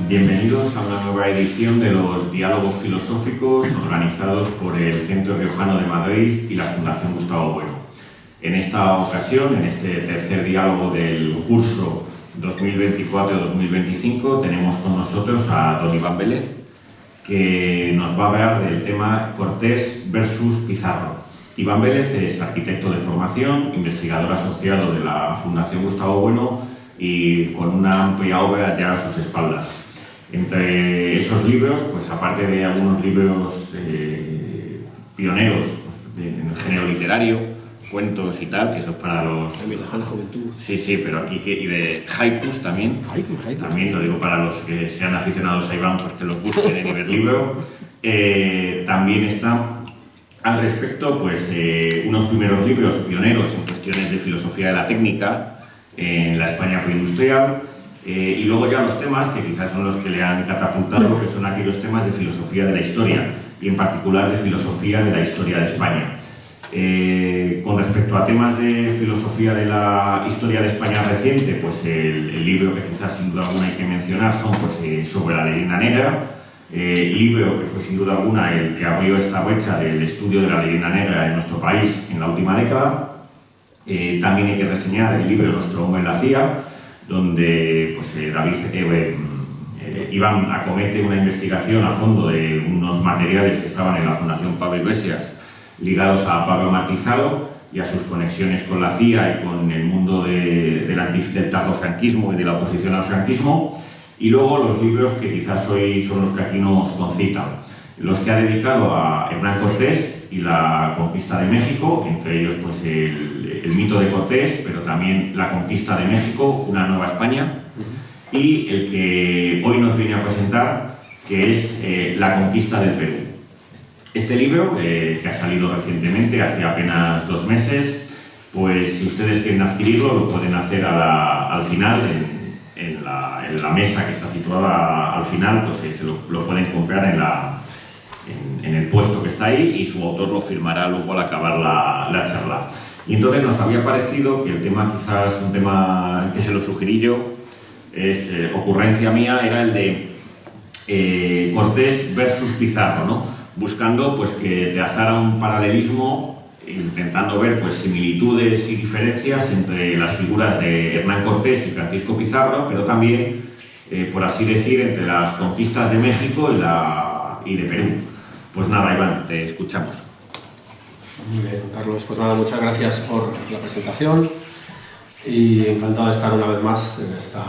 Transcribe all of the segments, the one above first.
Bienvenidos a una nueva edición de los Diálogos Filosóficos organizados por el Centro Riojano de Madrid y la Fundación Gustavo Bueno. En esta ocasión, en este tercer diálogo del curso 2024-2025, tenemos con nosotros a don Iván Vélez, que nos va a hablar del tema Cortés versus Pizarro. Iván Vélez es arquitecto de formación, investigador asociado de la Fundación Gustavo Bueno y con una amplia obra ya a sus espaldas. Entre esos libros, pues aparte de algunos libros pioneros pues, en el género literario, cuentos y tal, que eso es para los... También la lejana juventud. Sí, pero aquí y de haikus también. Haiku. También lo digo para los que sean aficionados a Iván, pues que los busquen en Iberlibro. También está al respecto, pues unos primeros libros pioneros en cuestiones de filosofía de la técnica en la España preindustrial. Y luego ya los temas que quizás son los que le han catapultado, que son aquí los temas de filosofía de la historia y en particular de filosofía de la historia de España. Con respecto a temas de filosofía de la historia de España reciente, pues el libro que quizás sin duda alguna hay que mencionar son pues, sobre la leyenda negra, libro que fue sin duda alguna el que abrió esta brecha del estudio de la leyenda negra en nuestro país en la última década. También hay que reseñar el libro Nuestro hombre en la CIA, donde pues, Iván acomete una investigación a fondo de unos materiales que estaban en la Fundación Pablo Iglesias ligados a Pablo Martizado y a sus conexiones con la CIA y con el mundo del tardofranquismo y de la oposición al franquismo. Y luego los libros que quizás hoy son los que aquí nos concitan, los que ha dedicado a Hernán Cortés y la conquista de México, entre ellos pues, el mito de Cortés, pero también la conquista de México, una nueva España, y el que hoy nos viene a presentar, que es la conquista del Perú. Este libro, que ha salido recientemente, hace apenas 2 meses, pues si ustedes quieren adquirirlo, lo pueden hacer al final, en la mesa que está situada al final, pues lo pueden comprar en el puesto que está ahí y su autor lo firmará luego al acabar la charla. Y entonces nos había parecido que el tema, quizás un tema que se lo sugerí yo, es ocurrencia mía, era el de Cortés versus Pizarro, ¿no? Buscando pues, que trazara un paralelismo, intentando ver pues, similitudes y diferencias entre las figuras de Hernán Cortés y Francisco Pizarro, pero también, por así decir, entre las conquistas de México y de Perú. Pues nada, Iván, te escuchamos. Muy bien, Carlos. Pues nada, muchas gracias por la presentación y encantado de estar una vez más en esta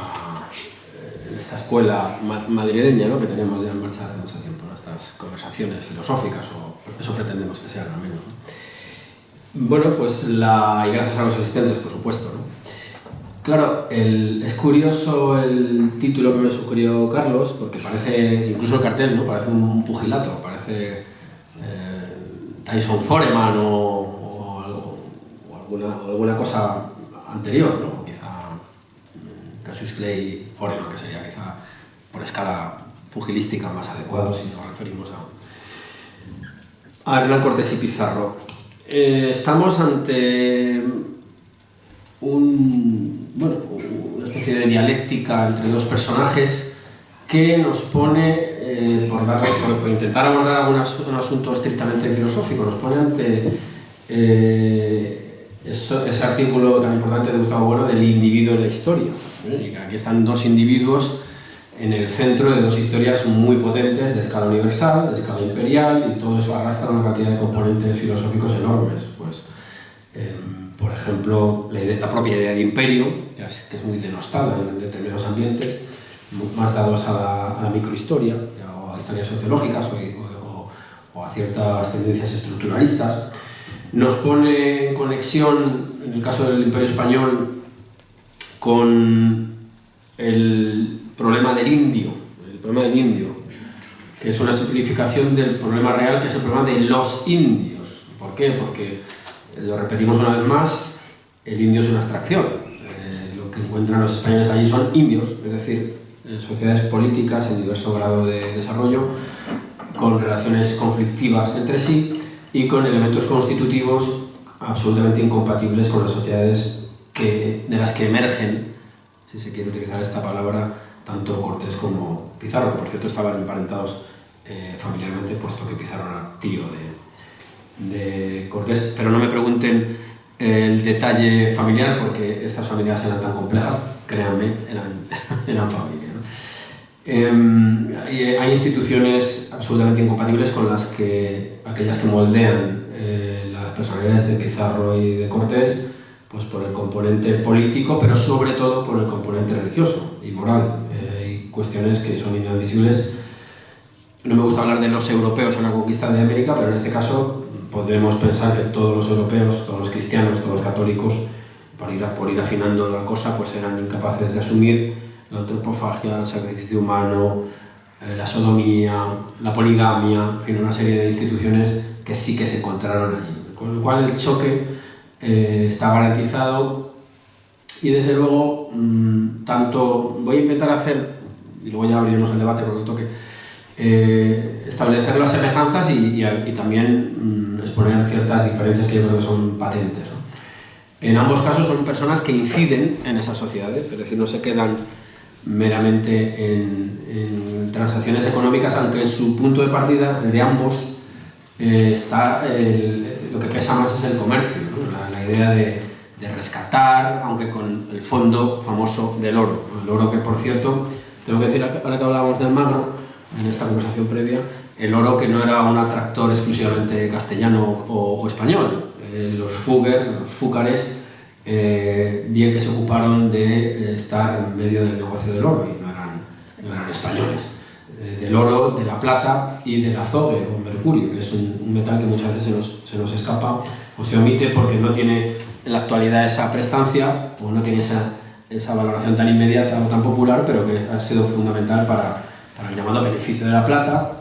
escuela madrileña, ¿no? Que tenemos ya en marcha hace mucho tiempo, ¿no? Estas conversaciones filosóficas, o eso pretendemos que sean al menos, ¿no? Bueno, pues y gracias a los asistentes, por supuesto, ¿no? Claro, es curioso el título que me sugirió Carlos, porque parece, incluso el cartel, ¿no? Parece un pugilato, parece Tyson Foreman o alguna cosa anterior, ¿no? Quizá Cassius Clay Foreman, que sería quizá por escala pugilística más adecuado si nos referimos a Hernán Cortés y Pizarro. Estamos ante una especie de dialéctica entre dos personajes que nos pone, por intentar abordar un asunto estrictamente filosófico, nos pone ante ese artículo tan importante de Gustavo Bueno del individuo en la historia. Y aquí están dos individuos en el centro de dos historias muy potentes de escala universal, de escala imperial, y todo eso arrastra una cantidad de componentes filosóficos enormes. Pues, por ejemplo, la propia idea de imperio, que es muy denostada en determinados ambientes, más dados a la microhistoria, o a historias sociológicas o a ciertas tendencias estructuralistas. Nos pone en conexión, en el caso del Imperio Español, con el problema del indio, que es una simplificación del problema real, que es el problema de los indios. ¿Por qué? Porque, lo repetimos una vez más, el indio es una abstracción. Lo que encuentran los españoles allí son indios, es decir, sociedades políticas en diverso grado de desarrollo, con relaciones conflictivas entre sí y con elementos constitutivos absolutamente incompatibles con las sociedades de las que emergen, si se quiere utilizar esta palabra, tanto Cortés como Pizarro, que por cierto estaban emparentados familiarmente, puesto que Pizarro era tío de Cortés. Pero no me pregunten el detalle familiar, porque estas familias eran tan complejas, créanme, eran familia, ¿no? Hay instituciones absolutamente incompatibles con aquellas que moldean las personalidades de Pizarro y de Cortés, pues por el componente político, pero sobre todo por el componente religioso y moral. Hay cuestiones que son inadmisibles. No me gusta hablar de los europeos en la conquista de América, pero en este caso podremos pensar que todos los europeos, todos los cristianos, todos los católicos, por ir afinando la cosa, pues eran incapaces de asumir la antropofagia, el sacrificio humano, la sodomía, la poligamia, en fin, una serie de instituciones que sí que se encontraron allí. Con lo cual el choque está garantizado y desde luego tanto voy a intentar hacer, y luego ya abriremos el debate cuando toque, establecer las semejanzas y también exponer ciertas diferencias que yo creo que son patentes, ¿no? En ambos casos son personas que inciden en esas sociedades, es decir, no se quedan meramente en transacciones económicas, aunque en su punto de partida, el de ambos, lo que pesa más es el comercio, ¿no? La idea de rescatar, aunque con el fondo famoso del oro. El oro que, por cierto, tengo que decir, ahora que hablábamos del Magro, en esta conversación previa, el oro que no era un atractor exclusivamente castellano o español. Los Fugger, los fúcares, bien que se ocuparon de estar en medio del negocio del oro y no eran españoles. Del oro, de la plata y del azogue o mercurio, que es un metal que muchas veces se nos escapa o se omite porque no tiene en la actualidad esa prestancia o no tiene esa valoración tan inmediata o tan popular, pero que ha sido fundamental para el llamado beneficio de la plata,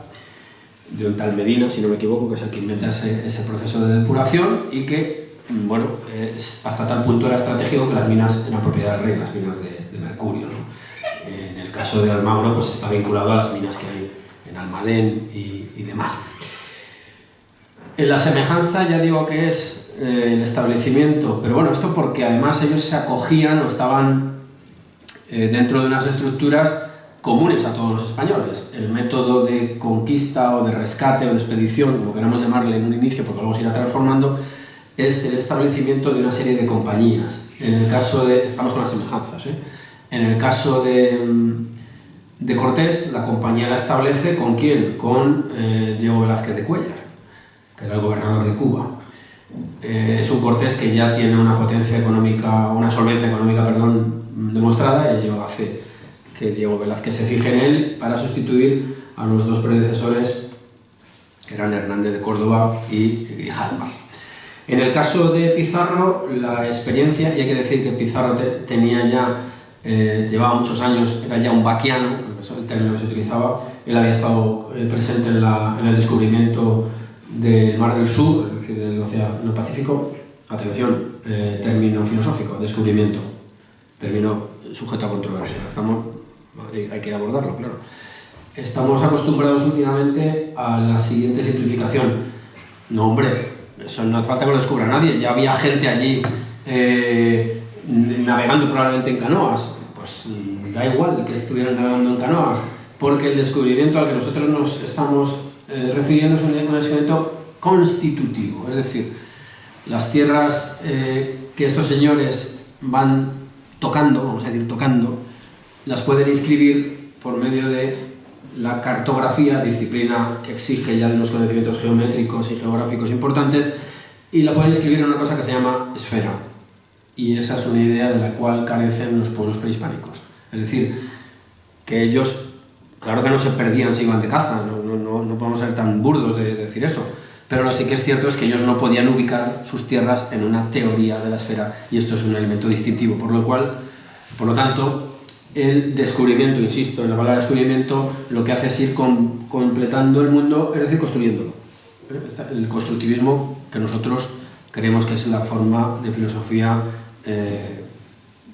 de un tal Medina, si no me equivoco, que es el que inventa ese proceso de depuración y que, bueno, hasta tal punto era estratégico que las minas eran propiedad del rey, las minas de mercurio, ¿no? En el caso de Almagro, pues está vinculado a las minas que hay en Almadén y demás. En la semejanza ya digo que es el establecimiento, pero bueno, esto porque además ellos se acogían o estaban dentro de unas estructuras comunes a todos los españoles. El método de conquista o de rescate o de expedición, como queramos llamarle en un inicio, porque luego se irá transformando, es el establecimiento de una serie de compañías. En el caso de... estamos con las semejanzas, ¿eh? En el caso de Cortés, la compañía la establece ¿con quién? Con Diego Velázquez de Cuéllar, que era el gobernador de Cuba. Es un Cortés que ya tiene una potencia económica, una solvencia económica, demostrada, y ello hace que Diego Velázquez se fije en él para sustituir a los dos predecesores, que eran Hernández de Córdoba y Grijalva. En el caso de Pizarro, la experiencia, y hay que decir que Pizarro llevaba muchos años, era ya un vaquiano, eso es el término que se utilizaba. Él había estado presente en el descubrimiento del Mar del Sur, es decir, del Océano Pacífico. Atención, término filosófico, descubrimiento, término sujeto a controversia. Hay que abordarlo, claro. Estamos acostumbrados últimamente a la siguiente simplificación. No, hombre, eso no hace falta que lo descubra nadie, ya había gente allí navegando probablemente en canoas. Pues da igual que estuvieran navegando en canoas, porque el descubrimiento al que nosotros nos estamos refiriendo es un descubrimiento constitutivo, es decir, las tierras que estos señores van tocando, vamos a decir tocando, las pueden inscribir por medio de la cartografía, disciplina que exige ya de unos conocimientos geométricos y geográficos importantes, y la pueden inscribir en una cosa que se llama esfera. Y esa es una idea de la cual carecen los pueblos prehispánicos. Es decir, que ellos, claro que no se perdían si iban de caza, no podemos ser tan burdos de decir eso, pero lo que sí que es cierto es que ellos no podían ubicar sus tierras en una teoría de la esfera, y esto es un elemento distintivo, por lo tanto, el descubrimiento, insisto, en la palabra descubrimiento, lo que hace es ir completando el mundo, es decir, construyéndolo. El constructivismo que nosotros creemos que es la forma de filosofía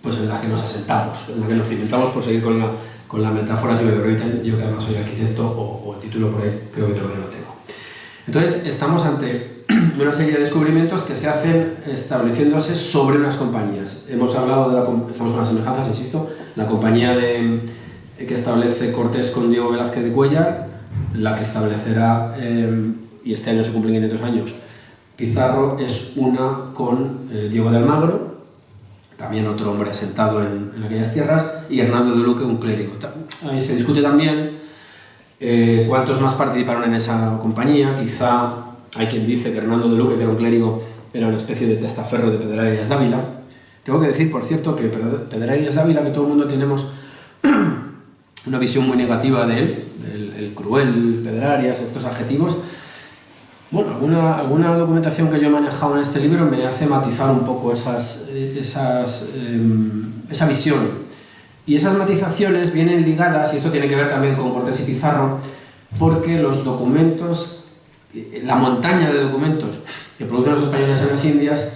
pues en la que nos asentamos, en la que nos cimentamos, por seguir con la metáfora, si me permiten, yo que además soy arquitecto, o el título por ahí creo que todavía lo tengo. Entonces, estamos ante una serie de descubrimientos que se hacen estableciéndose sobre unas compañías. Hemos hablado estamos con las semejanzas, insisto, la compañía de que establece Cortés con Diego Velázquez de Cuéllar, la que establecerá, y este año se cumplen 500 años, Pizarro, es una con Diego de Almagro, también otro hombre asentado en aquellas tierras, y Hernando de Luque, un clérigo. Ahí se discute también cuántos más participaron en esa compañía. Quizá hay quien dice que Hernando de Luque, que era un clérigo, era una especie de testaferro de Pedrarias Dávila. Tengo que decir, por cierto, que Pedrarias Dávila, que todo el mundo tenemos una visión muy negativa de él, el cruel Pedrarias, estos adjetivos. Bueno, alguna documentación que yo he manejado en este libro me hace matizar un poco esa visión. Y esas matizaciones vienen ligadas, y esto tiene que ver también con Cortés y Pizarro, porque los documentos, la montaña de documentos que producen los españoles en las Indias,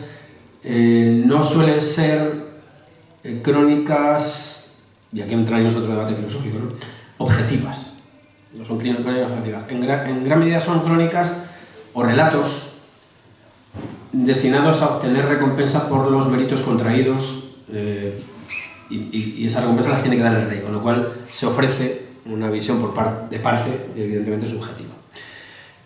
no suelen ser crónicas, y aquí entraríamos otro debate filosófico, ¿no? Objetivas. No son crónicas objetivas. En gran medida son crónicas o relatos destinados a obtener recompensa por los méritos contraídos, y esas recompensas las tiene que dar el rey, con lo cual se ofrece una visión de parte evidentemente subjetiva.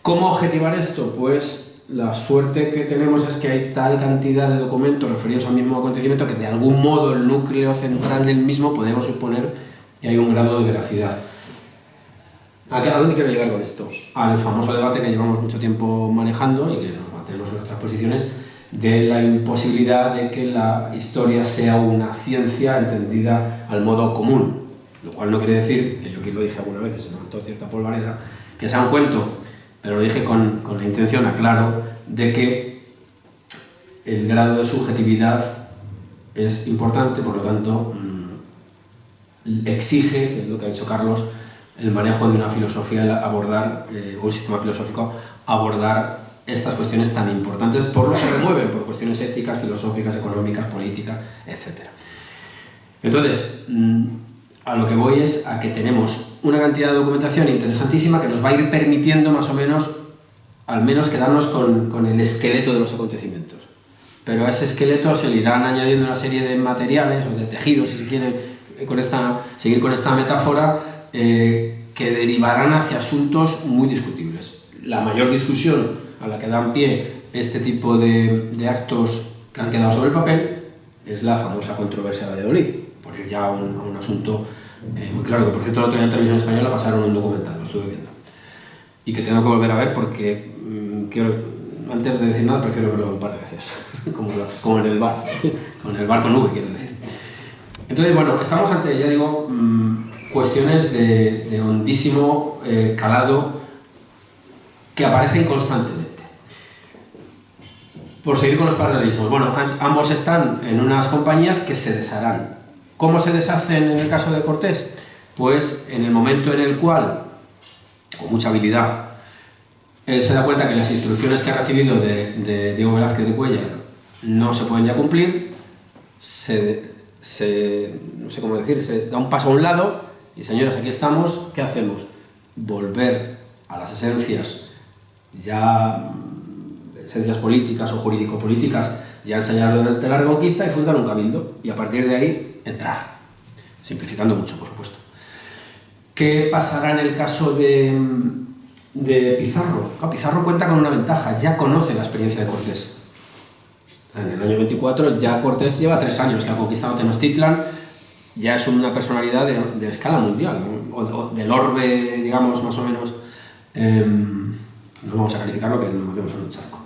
¿Cómo objetivar esto? Pues la suerte que tenemos es que hay tal cantidad de documentos referidos al mismo acontecimiento que de algún modo el núcleo central del mismo podemos suponer que hay un grado de veracidad. ¿A dónde quiero llegar con esto? Al famoso debate que llevamos mucho tiempo manejando y que nos mantenemos en nuestras posiciones, de la imposibilidad de que la historia sea una ciencia entendida al modo común, lo cual no quiere decir, que yo aquí lo dije alguna vez, se levantó cierta polvareda, que sea un cuento, pero lo dije con la intención, aclaro, de que el grado de subjetividad es importante, por lo tanto exige, que es lo que ha dicho Carlos, el manejo de una filosofía, abordar, un sistema filosófico, abordar estas cuestiones tan importantes por lo que remueven, por cuestiones éticas, filosóficas, económicas, políticas, etc. Entonces, a lo que voy es a que tenemos una cantidad de documentación interesantísima que nos va a ir permitiendo más o menos, al menos quedarnos con el esqueleto de los acontecimientos. Pero a ese esqueleto se le irán añadiendo una serie de materiales o de tejidos, si se quiere seguir con esta metáfora, que derivarán hacia asuntos muy discutibles. La mayor discusión a la que dan pie este tipo de actos que han quedado sobre el papel es la famosa controversia de Valladolid, por ir ya a un asunto muy claro, que por cierto el otro día en Televisión Española pasaron un documental, lo estuve viendo, y que tengo que volver a ver porque antes de decir nada prefiero verlo un par de veces, como en el bar, con el bar con V quiero decir. Entonces, bueno, estamos ante, ya digo, cuestiones de hondísimo calado que aparecen constantemente. Por seguir con los paralelismos, bueno, ambos están en unas compañías que se desharán. ¿Cómo se deshacen en el caso de Cortés? Pues en el momento en el cual, con mucha habilidad, él se da cuenta que las instrucciones que ha recibido de Diego Velázquez de Cuéllar no se pueden ya cumplir, no sé cómo decir, se da un paso a un lado y, señores, aquí estamos, ¿qué hacemos? Volver a las esencias políticas o jurídico-políticas ya enseñadas durante la Reconquista y fundar un cabildo y a partir de ahí entrar, simplificando mucho, por supuesto. ¿Qué pasará en el caso de Pizarro? Pizarro cuenta con una ventaja, ya conoce la experiencia de Cortés. En el año 24 ya Cortés lleva 3 años que ha conquistado Tenochtitlan, ya es una personalidad de escala mundial, ¿no? o del orbe, digamos, más o menos. No vamos a calificarlo, que nos metemos en un charco.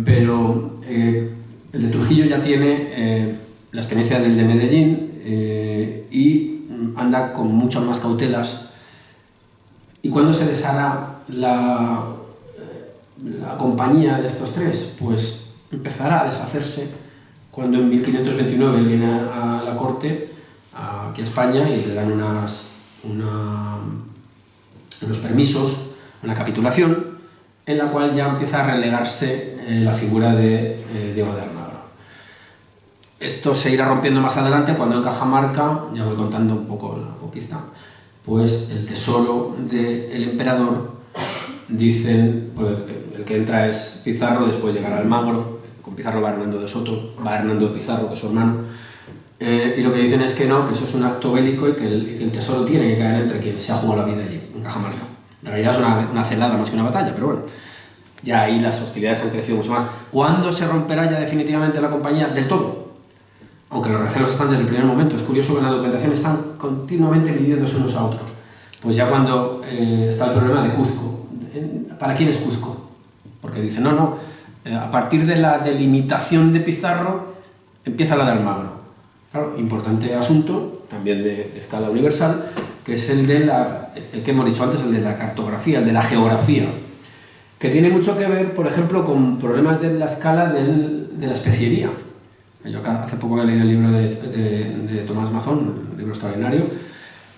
Pero el de Trujillo ya tiene la experiencia del de Medellín y anda con muchas más cautelas. ¿Y cuándo se deshará la compañía de estos tres? Pues empezará a deshacerse cuando en 1529 él viene a la corte, aquí a España, y le dan unos permisos, una capitulación, en la cual ya empieza a relegarse la figura de Diego de Almagro. Esto se irá rompiendo más adelante cuando en Cajamarca, ya voy contando un poco la conquista, pues el tesoro del emperador, dicen, pues el que entra es Pizarro, después llegará Almagro, con Pizarro va Hernando de Soto, va Hernando de Pizarro, que es su hermano, Y lo que dicen es que no, que eso es un acto bélico y que el tesoro tiene que caer entre quien se ha jugado la vida allí, en Cajamarca. En realidad es una celada más que una batalla, pero bueno, ya ahí las hostilidades han crecido mucho más. ¿Cuándo se romperá ya definitivamente la compañía? Del todo. Aunque los recelos están desde el primer momento. Es curioso que en la documentación están continuamente midiéndose unos a otros. Pues ya cuando está el problema de Cuzco. ¿Para quién es Cuzco? Porque dicen, no, a partir de la delimitación de Pizarro empieza la de Almagro. Claro, importante asunto, también de escala universal, que es el que hemos dicho antes, el de la cartografía, el de la geografía, que tiene mucho que ver, por ejemplo, con problemas de la escala de la especiería. Yo hace poco he leído el libro de Tomás Mazón, un libro extraordinario,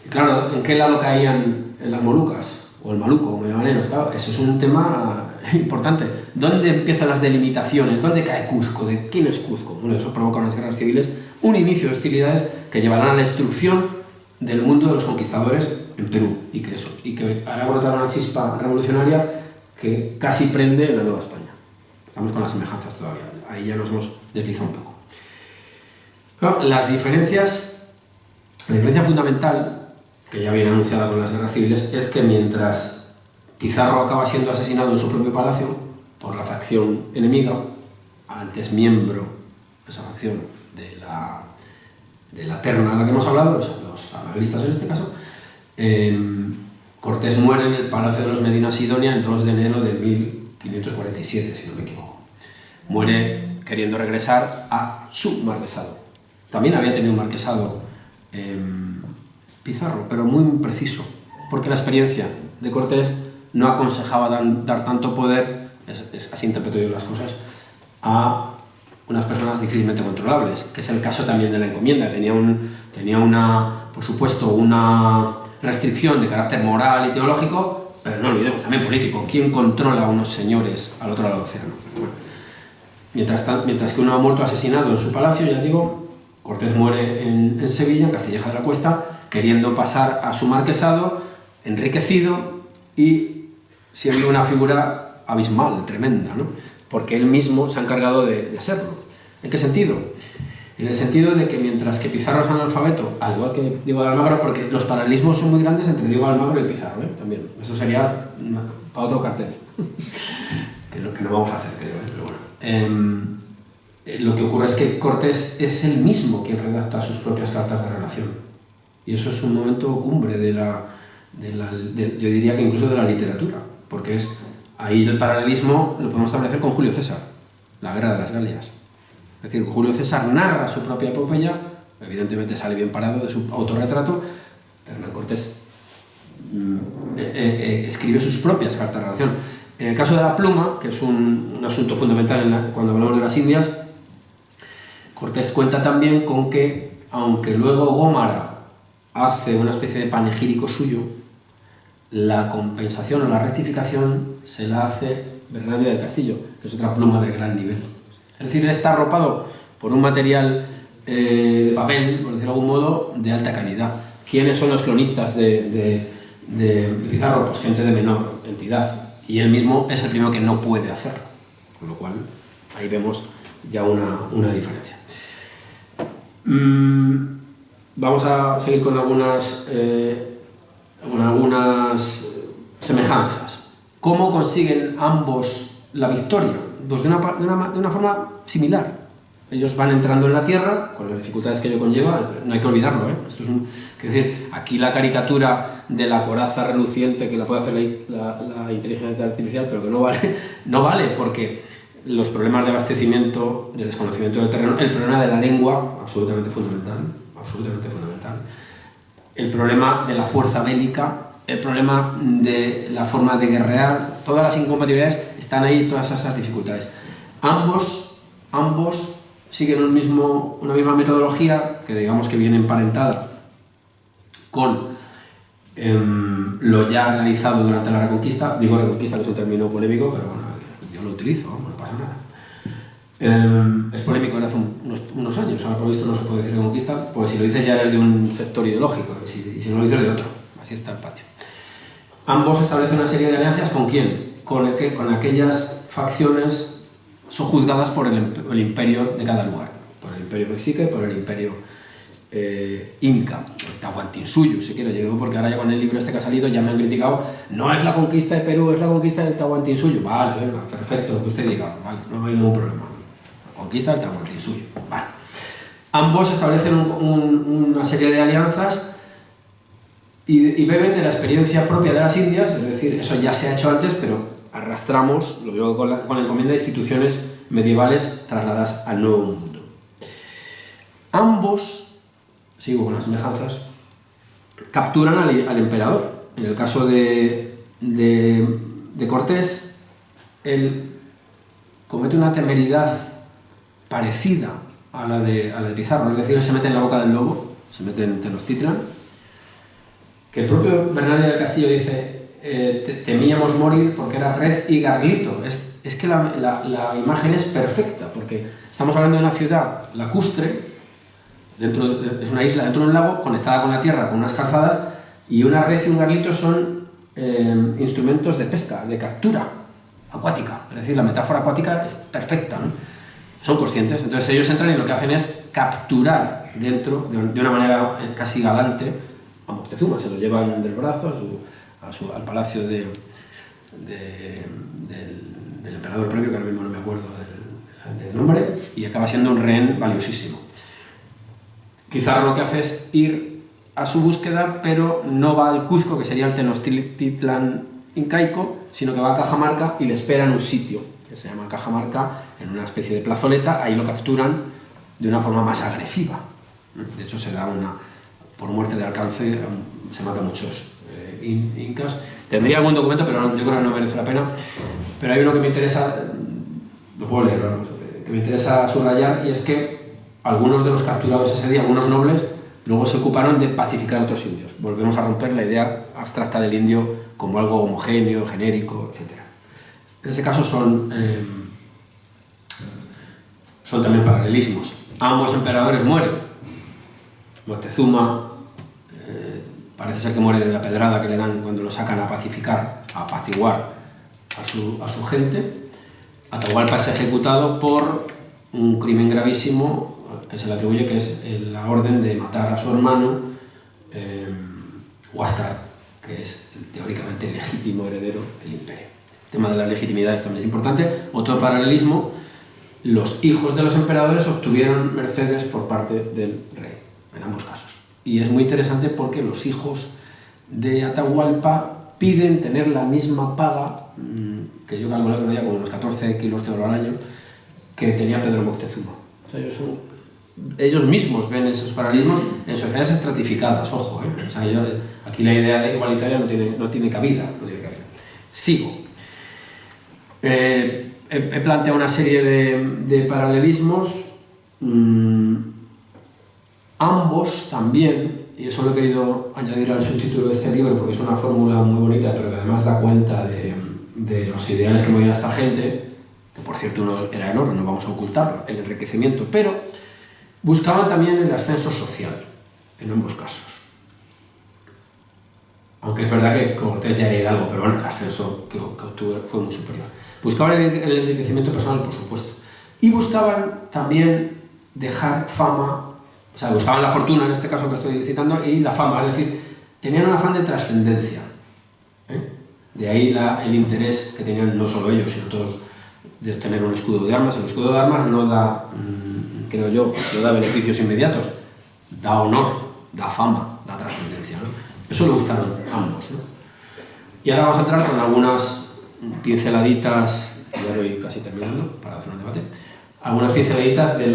y claro, ¿en qué lado caían las Molucas? O el Maluco, como llaman ellos, claro, eso es un tema importante. ¿Dónde empiezan las delimitaciones? ¿Dónde cae Cuzco? ¿De quién es Cuzco? Bueno, eso provoca unas guerras civiles, un inicio de hostilidades que llevarán a la destrucción del mundo de los conquistadores en Perú y que hará brotar una chispa revolucionaria que casi prende en la Nueva España. Estamos con las semejanzas todavía, ahí ya nos hemos deslizado un poco. Claro, la diferencia fundamental, que ya viene anunciada con las guerras civiles, es que mientras Pizarro acaba siendo asesinado en su propio palacio por la facción enemiga, antes miembro de esa facción de la terna a la que hemos hablado, los almagristas en este caso, Cortés muere en el Palacio de los Medina Sidonia el 2 de enero de 1547, si no me equivoco. Muere queriendo regresar a su marquesado. También había tenido un marquesado Pizarro, pero muy preciso, porque la experiencia de Cortés no aconsejaba dar tanto poder, así interpreto yo las cosas, a unas personas difícilmente controlables, que es el caso también de la encomienda. Tenía por supuesto, una restricción de carácter moral y teológico, pero no olvidemos, también político. ¿Quién controla a unos señores al otro lado del océano? Bueno, mientras que uno ha muerto asesinado en su palacio, ya digo, Cortés muere en Sevilla, en Castilleja de la Cuesta, queriendo pasar a su marquesado, enriquecido y siendo una figura abismal, tremenda, ¿no? Porque él mismo se ha encargado de serlo. ¿En qué sentido? En el sentido de que mientras que Pizarro es analfabeto, al igual que Diego de Almagro, porque los paralelismos son muy grandes entre Diego de Almagro y Pizarro, también. Eso sería para otro cartel, que es lo que no vamos a hacer, creo, pero bueno. Lo que ocurre es que Cortés es él mismo quien redacta sus propias cartas de relación. Y eso es un momento cumbre yo diría que incluso de la literatura, porque ahí el paralelismo lo podemos establecer con Julio César, la Guerra de las Galias. Es decir, Julio César narra su propia epopeya, evidentemente sale bien parado de su autorretrato, Hernán Cortés escribe sus propias cartas de relación. En el caso de la pluma, que es un asunto fundamental cuando hablamos de las Indias, Cortés cuenta también con que, aunque luego Gómara hace una especie de panegírico suyo, la compensación o la rectificación se la hace Bernardino del Castillo, que es otra pluma de gran nivel. Es decir, él está arropado por un material de papel, por decirlo de algún modo, de alta calidad. ¿Quiénes son los cronistas de Pizarro? Pues gente de menor entidad. Y él mismo es el primero que no puede hacerlo. Con lo cual, ahí vemos ya una diferencia. Vamos a seguir con algunas semejanzas. ¿Cómo consiguen ambos la victoria? Pues de una forma similar. Ellos van entrando en la tierra, con las dificultades que ello conlleva, no hay que olvidarlo, Esto es decir, aquí la caricatura de la coraza reluciente que la puede hacer la inteligencia artificial, pero que no vale porque los problemas de abastecimiento, de desconocimiento del terreno, el problema de la lengua, absolutamente fundamental, el problema de la fuerza bélica, el problema de la forma de guerrear, todas las incompatibilidades están ahí, todas esas dificultades. Ambos siguen una misma metodología que digamos que viene emparentada con lo ya realizado durante la Reconquista. Digo Reconquista, que es un término polémico, pero bueno, yo lo utilizo, no pasa nada. Es polémico desde hace unos años, ahora por visto no se puede decir Reconquista, pues si lo dices ya eres de un sector ideológico, y si no lo dices de otro, así está el patio. Ambos establecen una serie de alianzas, ¿con quién? Con aquellas facciones sojuzgadas por el imperio de cada lugar, por el imperio mexica y por el imperio inca, el Tahuantinsuyo, si quiero, yo digo porque ahora ya con el libro este que ha salido ya me han criticado, no es la conquista de Perú, es la conquista del Tahuantinsuyo. Vale, venga, perfecto, que usted diga, vale, no hay ningún problema. La conquista del Tahuantinsuyo, vale. Ambos establecen una serie de alianzas y beben de la experiencia propia de las Indias, es decir, eso ya se ha hecho antes, pero arrastramos, lo digo con la encomienda de instituciones medievales trasladadas al Nuevo Mundo. Ambos, sigo con las semejanzas, capturan al emperador. En el caso de Cortés, él comete una temeridad parecida a la de Pizarro, es decir, se mete en la boca del lobo, se mete en Tenochtitlan, que el propio Bernardo del Castillo dice, temíamos morir porque era red y garlito. Es que la imagen es perfecta, porque estamos hablando de una ciudad lacustre, es una isla dentro de un lago, conectada con la tierra, con unas calzadas, y una red y un garlito son instrumentos de pesca, de captura acuática. Es decir, la metáfora acuática es perfecta, ¿no? Son conscientes, entonces ellos entran y lo que hacen es capturar dentro, de una manera casi galante, a Moctezuma, se lo llevan del brazo al palacio del emperador previo, que ahora mismo no me acuerdo del nombre, y acaba siendo un rehén valiosísimo. Pizarro lo que hace es ir a su búsqueda, pero no va al Cuzco, que sería el Tenochtitlan incaico, sino que va a Cajamarca y le espera en un sitio que se llama Cajamarca, en una especie de plazoleta. Ahí lo capturan de una forma más agresiva. De hecho, se da por muerte de alcance, se matan muchos incas. Tendría algún documento, pero yo creo que no merece la pena. Pero hay uno que me interesa, lo puedo leer, que me interesa subrayar, y es que algunos de los capturados ese día, algunos nobles, luego se ocuparon de pacificar a otros indios. Volvemos a romper la idea abstracta del indio como algo homogéneo, genérico, etc. En ese caso son también paralelismos. Ambos emperadores mueren. Moctezuma parece ser que muere de la pedrada que le dan cuando lo sacan a pacificar, a apaciguar a su gente. Atahualpa es ejecutado por un crimen gravísimo que se le atribuye, que es la orden de matar a su hermano Huáscar, que es teóricamente el legítimo heredero del imperio. El tema de las legitimidades también es importante. Otro paralelismo: los hijos de los emperadores obtuvieron mercedes por parte del rey, en ambos casos. Y es muy interesante porque los hijos de Atahualpa piden tener la misma paga, que yo calculé otro día como unos 14 kilos de oro al año, que tenía Pedro Moctezuma. O sea, ellos mismos ven esos paralelismos en sociedades estratificadas, ojo, ¿eh? O sea, aquí la idea de igualitaria no tiene cabida. Sigo. He planteado una serie de paralelismos. Ambos también, y eso lo he querido añadir al subtítulo de este libro porque es una fórmula muy bonita, pero que además da cuenta de los ideales que movían a esta gente, que por cierto uno era enorme, no vamos a ocultarlo, el enriquecimiento, pero buscaban también el ascenso social, en ambos casos. Aunque es verdad que Cortés ya era algo, pero bueno, el ascenso que obtuvo fue muy superior. Buscaban el enriquecimiento personal, por supuesto, y buscaban también dejar fama. O sea, buscaban la fortuna, en este caso que estoy citando, y la fama, es decir, tenían un afán de trascendencia. De ahí el interés que tenían no solo ellos, sino todos, de tener un escudo de armas. El escudo de armas no da, creo yo, no da beneficios inmediatos, da honor, da fama, da trascendencia, ¿no? Eso lo buscaron ambos, ¿no? Y ahora vamos a entrar con algunas pinceladitas, ya voy casi terminando para hacer un debate, algunas pinceladitas de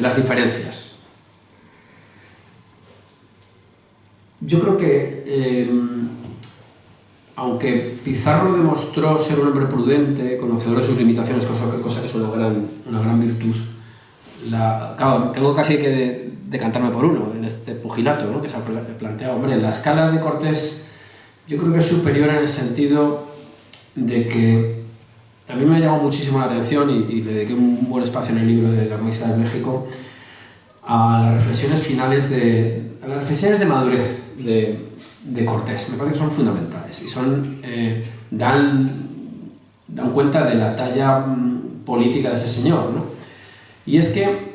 las diferencias. Yo creo que, aunque Pizarro demostró ser un hombre prudente, conocedor de sus limitaciones, cosa que es una gran virtud, claro, tengo casi que decantarme por uno en este pugilato, ¿no?, que se ha planteado. Hombre, la escala de Cortés yo creo que es superior en el sentido de que a mí me ha llamado muchísimo la atención y le dediqué un buen espacio en el libro de La conquista de México a las reflexiones finales a las reflexiones de madurez de Cortés. Me parece que son fundamentales y dan cuenta de la talla política de ese señor, ¿no? Y es que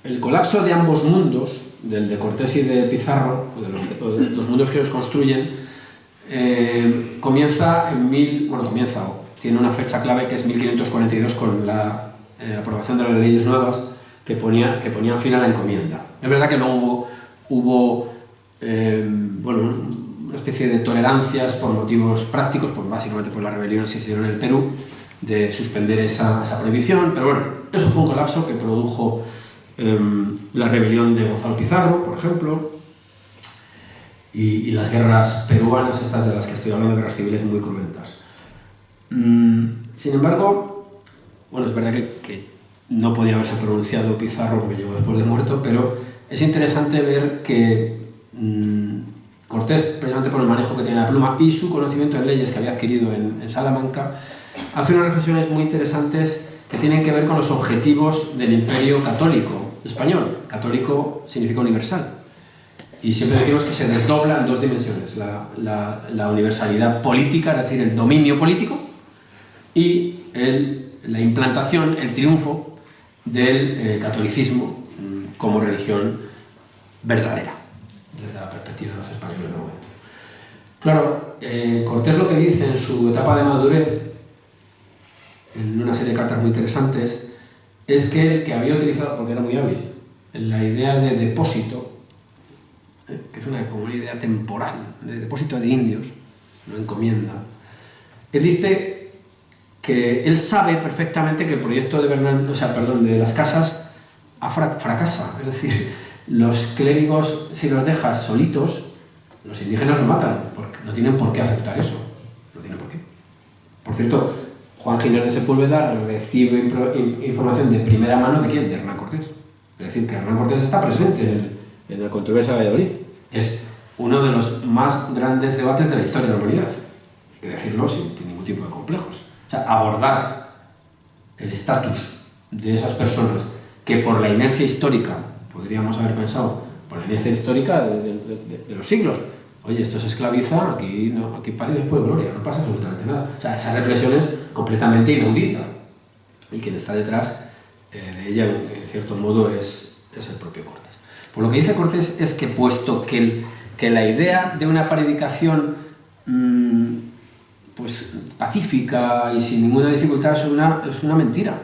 el colapso de ambos mundos, del de Cortés y de Pizarro, o de los mundos que los construyen, tiene una fecha clave que es 1542 con la aprobación de las leyes nuevas que ponían fin a la encomienda. Es verdad que luego hubo una especie de tolerancias por motivos prácticos, pues básicamente por las rebeliones que se dieron en el Perú, de suspender esa prohibición, pero bueno, eso fue un colapso que produjo la rebelión de Gonzalo Pizarro, por ejemplo, y las guerras peruanas, estas de las que estoy hablando, guerras civiles muy cruentas. Sin embargo, bueno, es verdad que no podía haberse pronunciado Pizarro porque llegó después de muerto, pero es interesante ver que Cortés, precisamente por el manejo que tenía la pluma y su conocimiento en leyes que había adquirido en Salamanca, hace unas reflexiones muy interesantes que tienen que ver con los objetivos del imperio católico español. Católico significa universal. Y siempre decimos que se desdobla en dos dimensiones, la universalidad política, es decir, el dominio político, y la implantación, el triunfo del catolicismo como religión verdadera, desde la perspectiva de los españoles del momento. Claro, Cortés lo que dice en su etapa de madurez, en una serie de cartas muy interesantes, es que había utilizado, porque era muy hábil, la idea de depósito, que es como una idea temporal, de depósito de indios, no encomienda. Él dice que él sabe perfectamente que el proyecto de las casas fracasa, es decir, los clérigos, si los dejas solitos, los indígenas lo matan, porque no tienen por qué aceptar eso, no tienen por qué. Por cierto, Juan Ginés de Sepúlveda recibe información de primera mano ¿de quién? De Hernán Cortés. Es decir, que Hernán Cortés está presente en la controversia de Valladolid. Es uno de los más grandes debates de la historia de la humanidad. Hay que decirlo sin ningún tipo de complejos. O sea, abordar el estatus de esas personas que por la inercia histórica, podríamos haber pensado, por la inercia histórica de los siglos, oye, esto se esclaviza, aquí paz y después gloria, no pasa absolutamente nada. O sea, esa reflexión es completamente inaudita. Y quien está detrás de ella, en cierto modo, es el propio Cortés. Pues lo que dice Cortés es que, puesto que la idea de una predicación pues pacífica y sin ninguna dificultad es una mentira.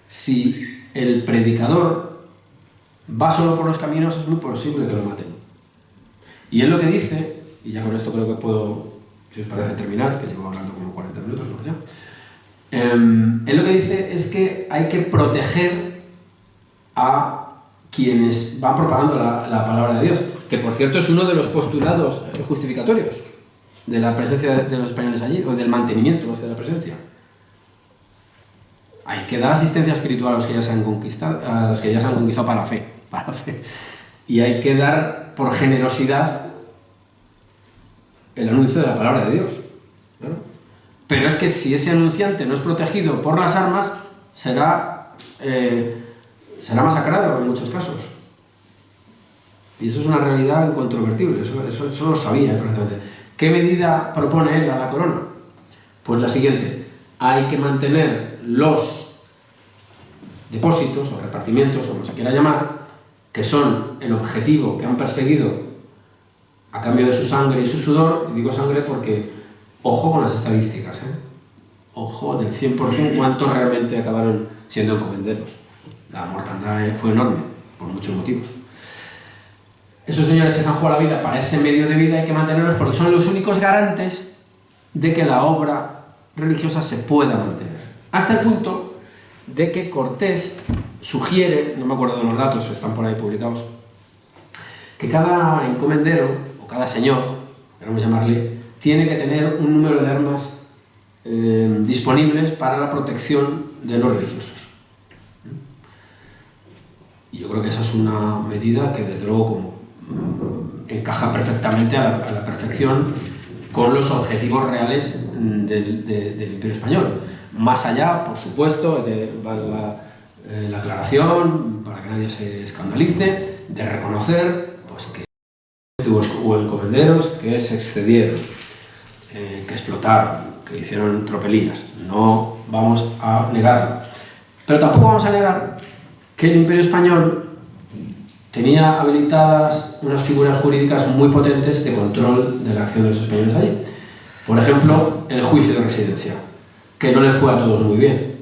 Si el predicador va solo por los caminos, es muy posible que lo maten. Y él lo que dice, y ya con esto creo que puedo, si os parece, terminar, que llevo hablando como 40 minutos, lo que sea. Él lo que dice es que hay que proteger a quienes van propagando la palabra de Dios, que por cierto es uno de los postulados justificatorios de la presencia de los españoles allí, o del mantenimiento más que de la presencia. Hay que dar asistencia espiritual a los que ya se han conquistado, para la fe. Y hay que dar por generosidad el anuncio de la palabra de Dios. ¿Claro? Pero es que si ese anunciante no es protegido por las armas, será masacrado en muchos casos. Y eso es una realidad incontrovertible, eso lo sabía perfectamente. ¿Qué medida propone él a la corona? Pues la siguiente: hay que mantener los depósitos o repartimientos, o como se quiera llamar, que son el objetivo que han perseguido a cambio de su sangre y su sudor. Y digo sangre porque, ojo con las estadísticas, ojo del 100% cuántos realmente acabaron siendo encomenderos. La mortandad fue enorme, por muchos motivos. Esos señores que se han jugado la vida para ese medio de vida hay que mantenerlos porque son los únicos garantes de que la obra religiosa se pueda mantener. Hasta el punto de que Cortés sugiere, no me acuerdo de los datos, están por ahí publicados, que cada encomendero, o cada señor, queremos llamarle, tiene que tener un número de armas disponibles para la protección de los religiosos. Y yo creo que esa es una medida que, desde luego, encaja perfectamente a la perfección con los objetivos reales del Imperio Español. Más allá, por supuesto, de la aclaración, para que nadie se escandalice, de reconocer pues, que hubo encomenderos que se excedieron, que explotaron, que hicieron tropelías. No vamos a negarlo. Pero tampoco vamos a negar que el Imperio Español tenía habilitadas unas figuras jurídicas muy potentes de control de la acción de los españoles allí. Por ejemplo, el juicio de residencia, que no le fue a todos muy bien.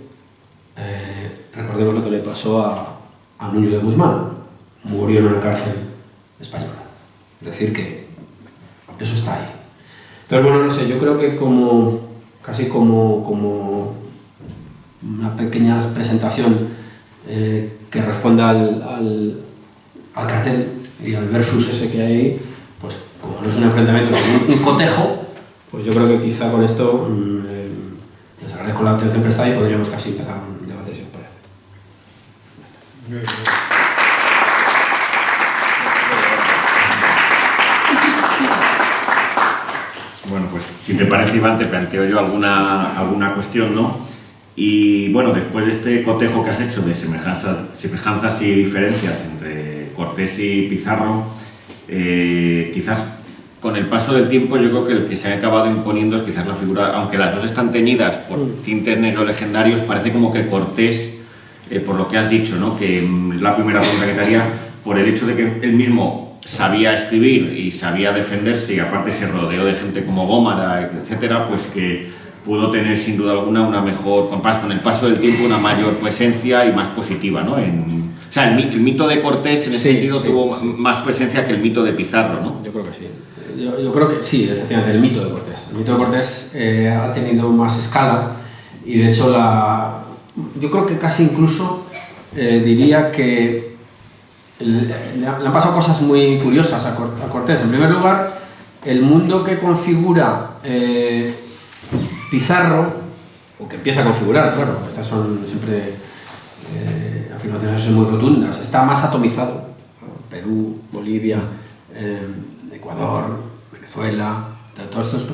Recordemos lo que le pasó a Nuño de Guzmán, murió en una cárcel española. Es decir, que eso está ahí. Entonces, bueno, no sé, yo creo que casi como una pequeña presentación que responda al cartel y al versus ese que hay ahí, pues como no es un enfrentamiento, sino un cotejo, pues yo creo que quizá con esto les agradezco la atención prestada y podríamos casi empezar un debate, si os parece. Bueno, pues si te parece, Iván, te planteo yo alguna cuestión, ¿no? Y bueno, después de este cotejo que has hecho de semejanzas y diferencias entre Cortés y Pizarro, quizás con el paso del tiempo yo creo que el que se ha acabado imponiendo es quizás la figura, aunque las dos están teñidas por tintes negros legendarios, parece como que Cortés, por lo que has dicho, ¿no? Que es la primera pregunta que te haría, por el hecho de que él mismo sabía escribir y sabía defenderse y aparte se rodeó de gente como Gómara, etcétera, pues que pudo tener sin duda alguna una mejor, con el paso del tiempo, una mayor presencia y más positiva, ¿no? O sea, el mito de Cortés en ese sentido tuvo más presencia que el mito de Pizarro, ¿no? Yo creo que sí. Yo creo que sí, efectivamente, el mito de Cortés. El mito de Cortés ha tenido más escala y de hecho yo creo que casi incluso diría que le han pasado cosas muy curiosas a Cortés. En primer lugar, el mundo que configura Pizarro, o que empieza a configurar, claro, estas son siempre afirmaciones muy rotundas, está más atomizado. Perú, Bolivia, Ecuador, Venezuela, todos estos.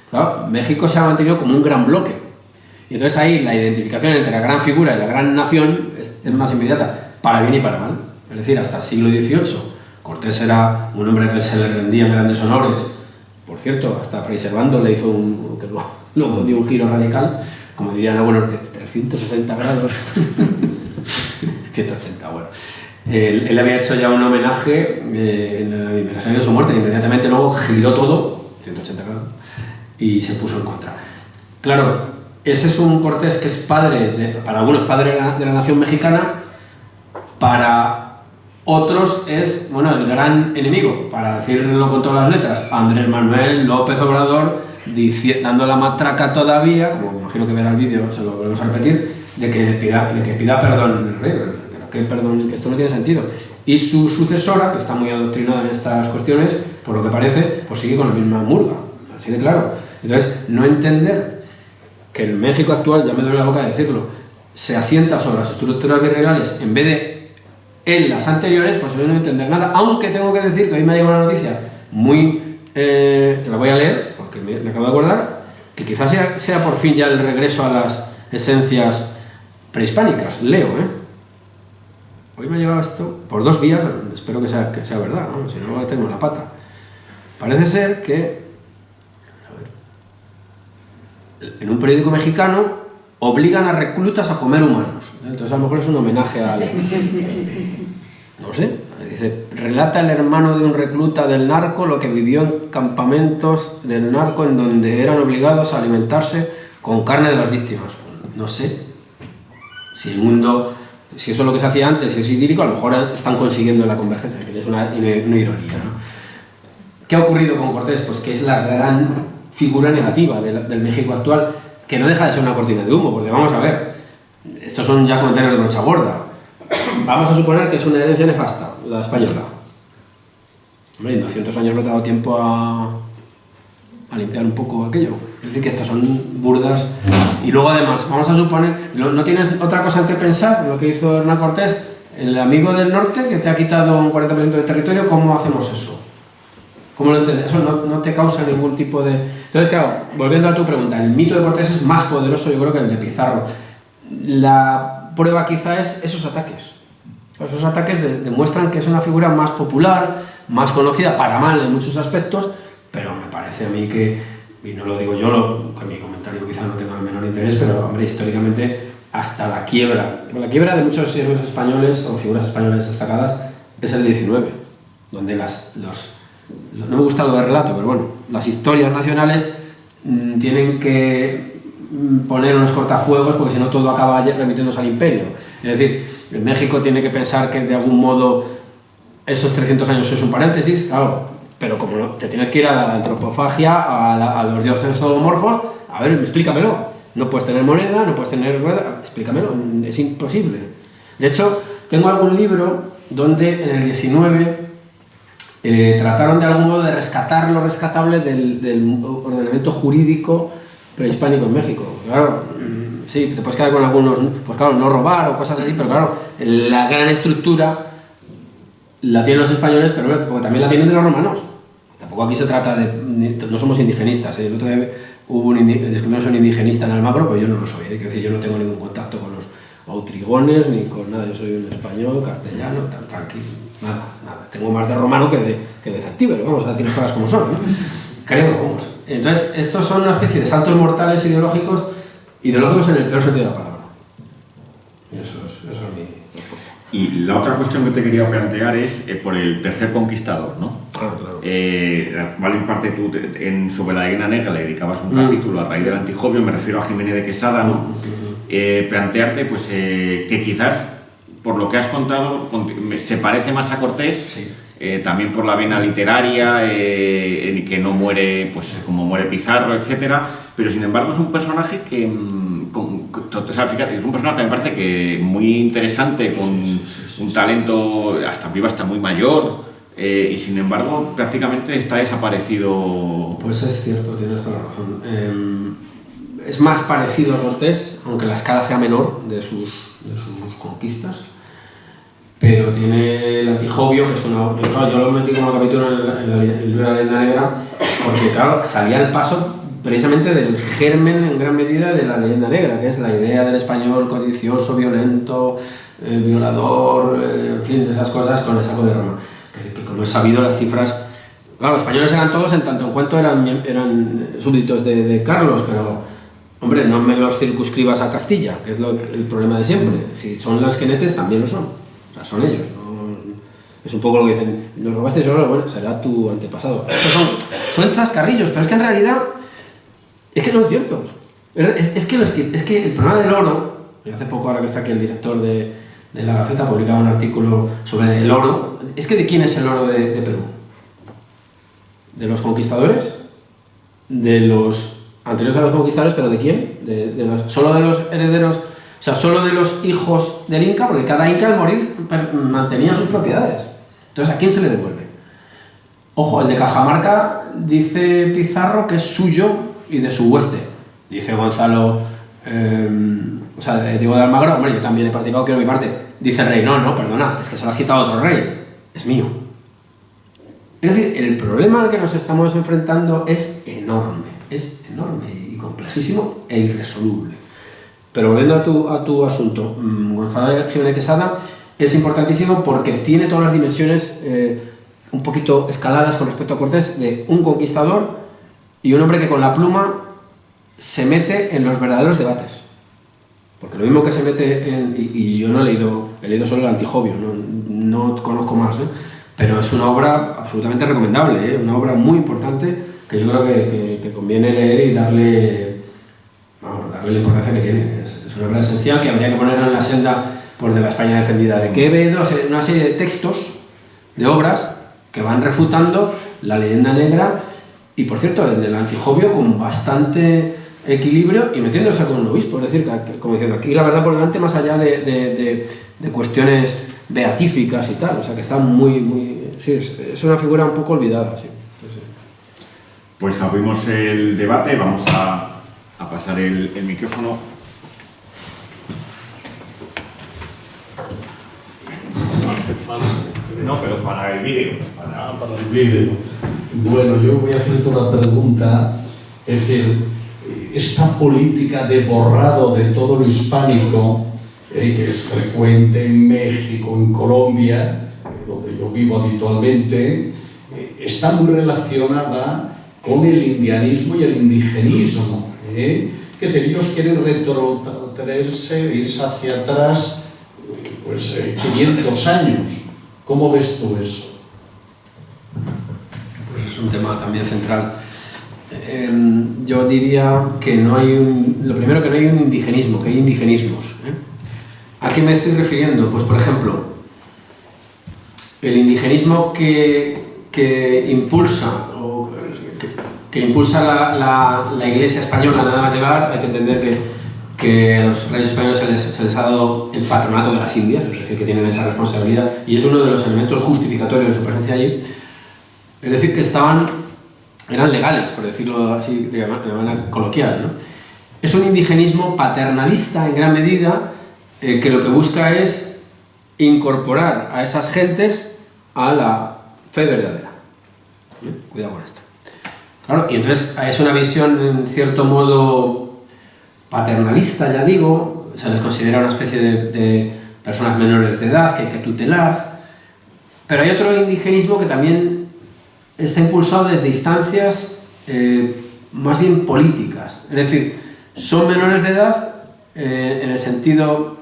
Claro, México se ha mantenido como un gran bloque. Y entonces ahí la identificación entre la gran figura y la gran nación es más inmediata, para bien y para mal. Es decir, hasta el siglo XVIII, Cortés era un hombre que se le rendían grandes honores. Por cierto, hasta Fray Servando le hizo que luego dio un giro radical, como dirían algunos, de 360 grados. 180, bueno. Él había hecho ya un homenaje en el aniversario de su muerte y inmediatamente luego giró todo, 180 grados, y se puso en contra. Claro, ese es un Cortés que es padre, para algunos padre de la nación mexicana, para otros es, bueno, el gran enemigo, para decirlo con todas las letras, Andrés Manuel López Obrador, dando la matraca todavía, como me imagino que verá el vídeo, se lo volvemos a repetir, de que pida perdón el rey, pero que perdón, que esto no tiene sentido. Y su sucesora, que está muy adoctrinada en estas cuestiones, por lo que parece, pues sigue con la misma murga, así de claro. Entonces, no entender que el México actual, ya me duele la boca de decirlo, se asienta sobre las estructuras virreinales en vez de en las anteriores, pues yo no entender nada, aunque tengo que decir que hoy me ha llegado una noticia que la voy a leer, porque me acabo de acordar, que quizás sea por fin ya el regreso a las esencias prehispánicas. Leo, hoy me ha llegado esto por 2 vías, espero que sea verdad, ¿no? Si no tengo la pata. Parece ser que, en un periódico mexicano obligan a reclutas a comer humanos. Entonces a lo mejor es un homenaje al... No sé, dice, relata el hermano de un recluta del narco lo que vivió en campamentos del narco en donde eran obligados a alimentarse con carne de las víctimas. No sé si el mundo, si eso es lo que se hacía antes, si es idílico, a lo mejor están consiguiendo la convergencia, que es una ironía, ¿no? ¿Qué ha ocurrido con Cortés? Pues que es la gran figura negativa del México actual, que no deja de ser una cortina de humo, porque vamos a ver, estos son ya comentarios de brocha gorda. Vamos a suponer que es una herencia nefasta, la española. Hombre, en 200 años no te ha dado tiempo a limpiar un poco aquello. Es decir, que estas son burdas. Y luego además, vamos a suponer, ¿no tienes otra cosa en que pensar? Lo que hizo Hernán Cortés, el amigo del norte que te ha quitado un 40% del territorio, ¿cómo hacemos eso? ¿Cómo lo entiendes? Eso no te causa ningún tipo de... Entonces, claro, volviendo a tu pregunta, el mito de Cortés es más poderoso, yo creo, que el de Pizarro. La prueba quizá es esos ataques. Esos ataques demuestran que es una figura más popular, más conocida, para mal en muchos aspectos, pero me parece a mí que, y no lo digo yo, que mi comentario quizá no tenga el menor interés, pero hombre, históricamente hasta la quiebra de muchos héroes españoles o figuras españoles destacadas, es el 19, donde no me gusta lo de relato, pero bueno, las historias nacionales tienen que poner unos cortafuegos porque si no todo acaba remitiéndose al imperio. Es decir, México tiene que pensar que de algún modo esos 300 años es un paréntesis, claro, pero como te tienes que ir a la antropofagia, a los dioses zoomorfos, a ver, explícamelo. No puedes tener moneda, no puedes tener rueda, explícamelo, es imposible. De hecho, tengo algún libro donde en el 19 trataron de algún modo de rescatar lo rescatable del ordenamiento jurídico prehispánico en México. Claro, sí, te puedes quedar con algunos, pues claro, no robar o cosas así, pero claro, la gran estructura la tienen los españoles, pero porque también la tienen de los romanos. Tampoco aquí se trata de... No somos indigenistas, ¿eh? El otro día descubrimos un indigenista en Almagro, pero yo no lo soy, ¿eh? Es decir, yo no tengo ningún contacto con los autrigones ni con nada, yo soy un español, castellano, tranquilo, nada. Tengo más de romano que de celtíbero, vamos a decir las cosas como son, ¿no? Creo, vamos. Entonces, estos son una especie de saltos mortales ideológicos en el peor sentido de la palabra. Eso es mi respuesta. Y la otra cuestión que te quería plantear es por el tercer conquistador, ¿no? Claro. Vale, en parte tú sobre la leyenda negra le dedicabas un capítulo a raíz del Antijobio, me refiero a Jiménez de Quesada, ¿no? Plantearte pues, que quizás, por lo que has contado, se parece más a Cortés, sí. También por la vena literaria, que no muere pues, como muere Pizarro, etcétera, pero sin embargo es un personaje que... fíjate, es un personaje que me parece que muy interesante, con un talento hasta muy mayor, y sin embargo prácticamente está desaparecido. Pues es cierto, tienes toda la razón. Es más parecido a Cortés, aunque la escala sea menor de sus conquistas, pero tiene el Antijobio, que es una... Claro, yo lo metí como capítulo en el libro de la leyenda negra, porque claro, salía al paso precisamente del germen en gran medida de la leyenda negra, que es la idea del español codicioso, violento, violador, en fin, esas cosas con el saco de Roma. Que como es sabido, las cifras... Claro, los españoles eran todos, en tanto en cuanto eran súbditos de Carlos, pero, hombre, no me los circunscribas a Castilla, que es el problema de siempre. Si son las quenetes, también lo son. O sea, son ellos, ¿no? Es un poco lo que dicen, nos robaste solo, bueno, será tu antepasado. Estos son chascarrillos, pero es que en realidad... Es que no es cierto. Es que el problema del oro, y hace poco, ahora que está aquí el director de la Gaceta, publicaba un artículo sobre el oro. Es que ¿de quién es el oro de Perú? ¿De los conquistadores? ¿De los anteriores a los conquistadores? ¿Pero de quién? ¿Solo de los herederos? O sea, solo de los hijos del Inca, porque cada Inca al morir mantenía sus propiedades. Entonces, ¿a quién se le devuelve? Ojo, el de Cajamarca dice Pizarro que es suyo y de su hueste. Dice Gonzalo, digo de Almagro, hombre, yo también he participado, quiero mi parte. Dice el rey, no, perdona, es que se lo has quitado a otro rey, es mío. Es decir, el problema al que nos estamos enfrentando es enorme y complejísimo e irresoluble. Pero volviendo a tu asunto, Gonzalo Jiménez Quesada es importantísimo porque tiene todas las dimensiones un poquito escaladas con respecto a Cortés, de un conquistador y un hombre que con la pluma se mete en los verdaderos debates. Porque lo mismo que se mete en... Y yo no he leído solo el Antijobio, no conozco más, pero es una obra absolutamente recomendable, una obra muy importante que yo creo que conviene leer y darle la importancia que tiene. Es una obra esencial que habría que poner en la senda de la España defendida de Quevedo, una serie de textos, de obras que van refutando la leyenda negra y, por cierto, en el Antijobio con bastante equilibrio y metiéndose con un obispo, es decir, como diciendo, aquí la verdad por delante, más allá de cuestiones beatíficas y tal, o sea que está muy sí, es una figura un poco olvidada, sí. Pues abrimos el debate, vamos a pasar el micrófono. No, pero para el vídeo. Para el vídeo. Bueno, yo voy a hacerte una pregunta. Es decir, esta política de borrado de todo lo hispánico, que es frecuente en México, en Colombia, donde yo vivo habitualmente, está muy relacionada con el indianismo y el indigenismo. Es decir, ellos quieren retrotraerse, irse hacia atrás, 500 años. ¿Cómo ves tú eso? Pues es un tema también central. Yo diría que no hay lo primero, que no hay un indigenismo, que hay indigenismos. ¿A qué me estoy refiriendo? Pues, por ejemplo, el indigenismo que impulsa la Iglesia española nada más llegar. Hay que entender que a los reyes españoles se les ha dado el patronato de las Indias, es decir, que tienen esa responsabilidad, y es uno de los elementos justificatorios de su presencia allí. Es decir, que eran legales, por decirlo así de manera coloquial, ¿no? Es un indigenismo paternalista en gran medida, que lo que busca es incorporar a esas gentes a la fe verdadera. Cuidado con esto. Claro, y entonces es una visión en cierto modo paternalista, ya digo. Se les considera una especie de personas menores de edad que hay que tutelar, pero hay otro indigenismo que también está impulsado desde instancias más bien políticas, es decir, son menores de edad en el sentido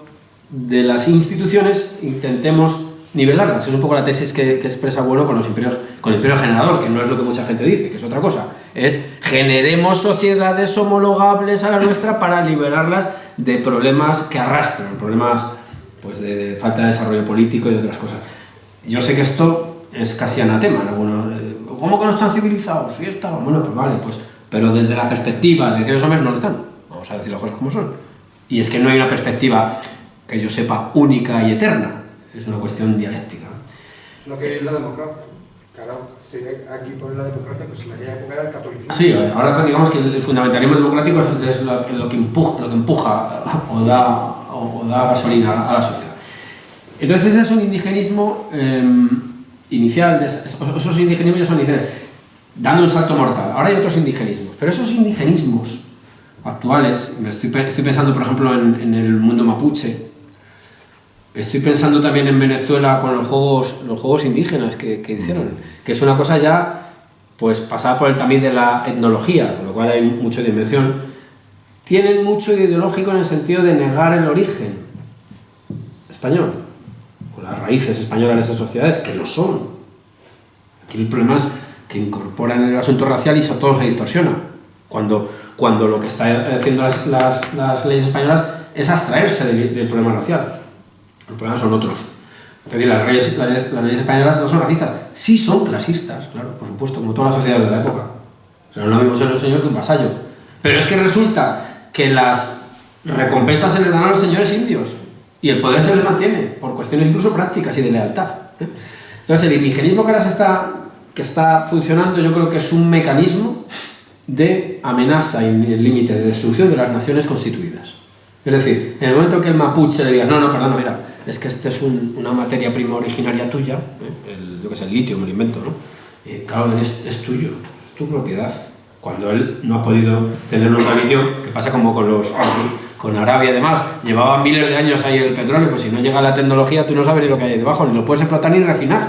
de las instituciones, intentemos nivelarlas. Es un poco la tesis que expresa Bueno con el imperio generador, que no es lo que mucha gente dice, que es otra cosa. Es generemos sociedades homologables a la nuestra para liberarlas de problemas que arrastran, problemas pues de falta de desarrollo político y de otras cosas. Yo sé que esto es casi anatema, ¿no? ¿Cómo que no están civilizados? Sí estaban. Bueno, pues vale, pues, pero desde la perspectiva de que los hombres no lo están. Vamos a decir las cosas como son. Y es que no hay una perspectiva que yo sepa única y eterna. Es una cuestión dialéctica. Lo que es la democracia. Claro, si aquí pone la democracia, pues en aquella época era el catolicismo. Sí, ahora digamos que el fundamentalismo democrático es lo que empuja o da gasolina a la sociedad. Entonces ese es un indigenismo inicial, esos indigenismos ya son iniciales, dando un salto mortal. Ahora hay otros indigenismos, pero esos indigenismos actuales, estoy pensando por ejemplo en el mundo mapuche, estoy pensando también en Venezuela con los juegos indígenas que hicieron, que es una cosa ya pues pasada por el tamiz de la etnología, con lo cual hay mucho de invención. Tienen mucho de ideológico en el sentido de negar el origen español, o las raíces españolas de esas sociedades, que lo son. Aquí el problema es que incorporan el asunto racial y todo se distorsiona, cuando lo que están haciendo las leyes españolas es abstraerse del problema racial. Los problemas son otros. Es decir, las leyes españolas no son racistas, sí son clasistas, claro, por supuesto, como todas las sociedades de la época. O sea, no es lo mismo ser un señor que un vasallo. Pero es que resulta que las recompensas se les dan a los señores indios y el poder se les mantiene por cuestiones incluso prácticas y de lealtad. Entonces, el indigenismo que ahora está funcionando, yo creo que es un mecanismo de amenaza y el límite de destrucción de las naciones constituidas. Es decir, en el momento que el mapuche le digas, no, perdona, mira, es que este es una materia prima originaria tuya, el litio, me lo invento, ¿no? Claro, es tuyo, es tu propiedad. Cuando él no ha podido tener nunca litio, que pasa como con Arabia y demás, llevaban miles de años ahí el petróleo, pues si no llega la tecnología, tú no sabes ni lo que hay debajo, ni lo puedes explotar ni refinar.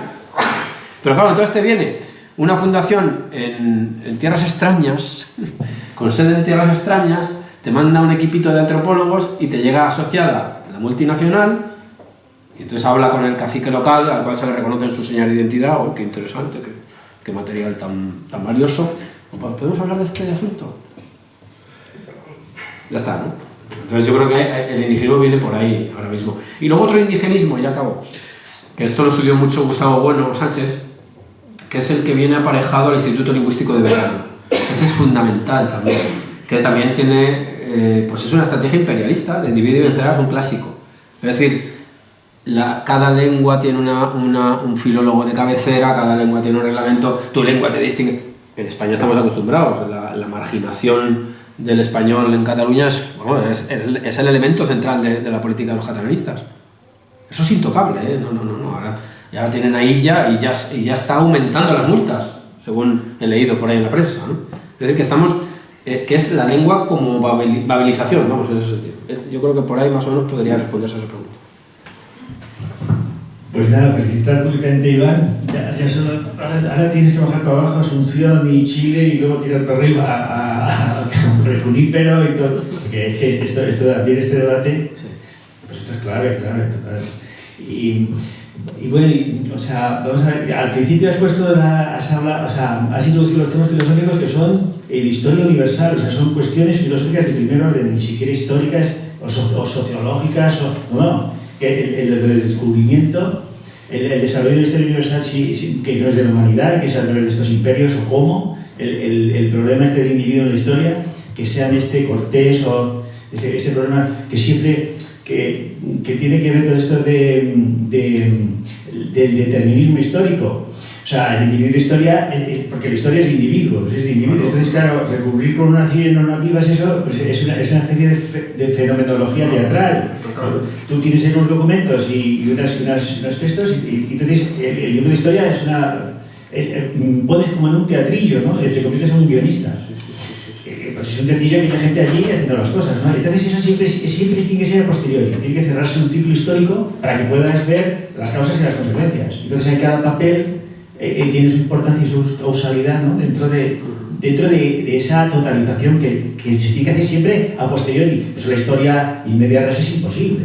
Pero claro, entonces te viene una fundación en tierras extrañas, con sede en tierras extrañas, te manda un equipito de antropólogos y te llega asociada la multinacional, y entonces habla con el cacique local, al cual se le reconoce su señal de identidad. ¡Oh, qué interesante, qué material tan valioso! ¿Podemos hablar de este asunto? Ya está, ¿no? Entonces yo creo que el indigenismo viene por ahí ahora mismo. Y luego otro indigenismo, ya acabo, que esto lo estudió mucho Gustavo Bueno Sánchez, que es el que viene aparejado al Instituto Lingüístico de Verano. Ese es fundamental también, que también tiene, pues es una estrategia imperialista, de divide y vencerás, un clásico. Es decir, cada lengua tiene un filólogo de cabecera, cada lengua tiene un reglamento, tu lengua te distingue. En España estamos acostumbrados, la marginación del español en Cataluña es el elemento central de la política de los catalanistas. Eso es intocable, ¿eh? No. Ahora ya la tienen ahí y ya está aumentando las multas, según he leído por ahí en la prensa, ¿no? Es decir, que estamos, que es la lengua como babelización, vamos, en ese sentido. Yo creo que por ahí más o menos podría responderse a esa pregunta. Pues nada, felicitar públicamente a Iván. Ahora tienes que bajar para abajo a Asunción y Chile y luego tirar para arriba a Junípero y todo. Porque es que esto abrir este debate, pues esto es clave, total. Y Y bueno, o sea, vamos a ver, al principio has has introducido los temas filosóficos que son de historia universal, o sea, son cuestiones filosóficas de primer orden, ni siquiera históricas o sociológicas, no, el descubrimiento, el desarrollo de la historia universal que no es de la humanidad, que es a través de estos imperios o cómo, el problema del individuo en la historia, que sean Cortés o este problema que siempre que tiene que ver con esto del determinismo histórico. O sea, el individuo de historia, porque la historia es de individuos, Entonces, claro, recurrir con una serie de normativas, eso pues es una especie de fenomenología teatral. Tú tienes unos documentos y unos textos, y entonces el libro de historia es pones como en un teatrillo, ¿no? Te conviertes en un guionista. Pues es un teatrillo que hay gente allí haciendo las cosas, ¿no? Entonces eso siempre tiene que ser a posteriori, tiene que cerrarse un ciclo histórico para que puedas ver las causas y las consecuencias. Entonces cada papel tiene su importancia y su causalidad, ¿no? dentro de esa totalización que se tiene que hacer siempre a posteriori. Eso la historia inmediata es imposible,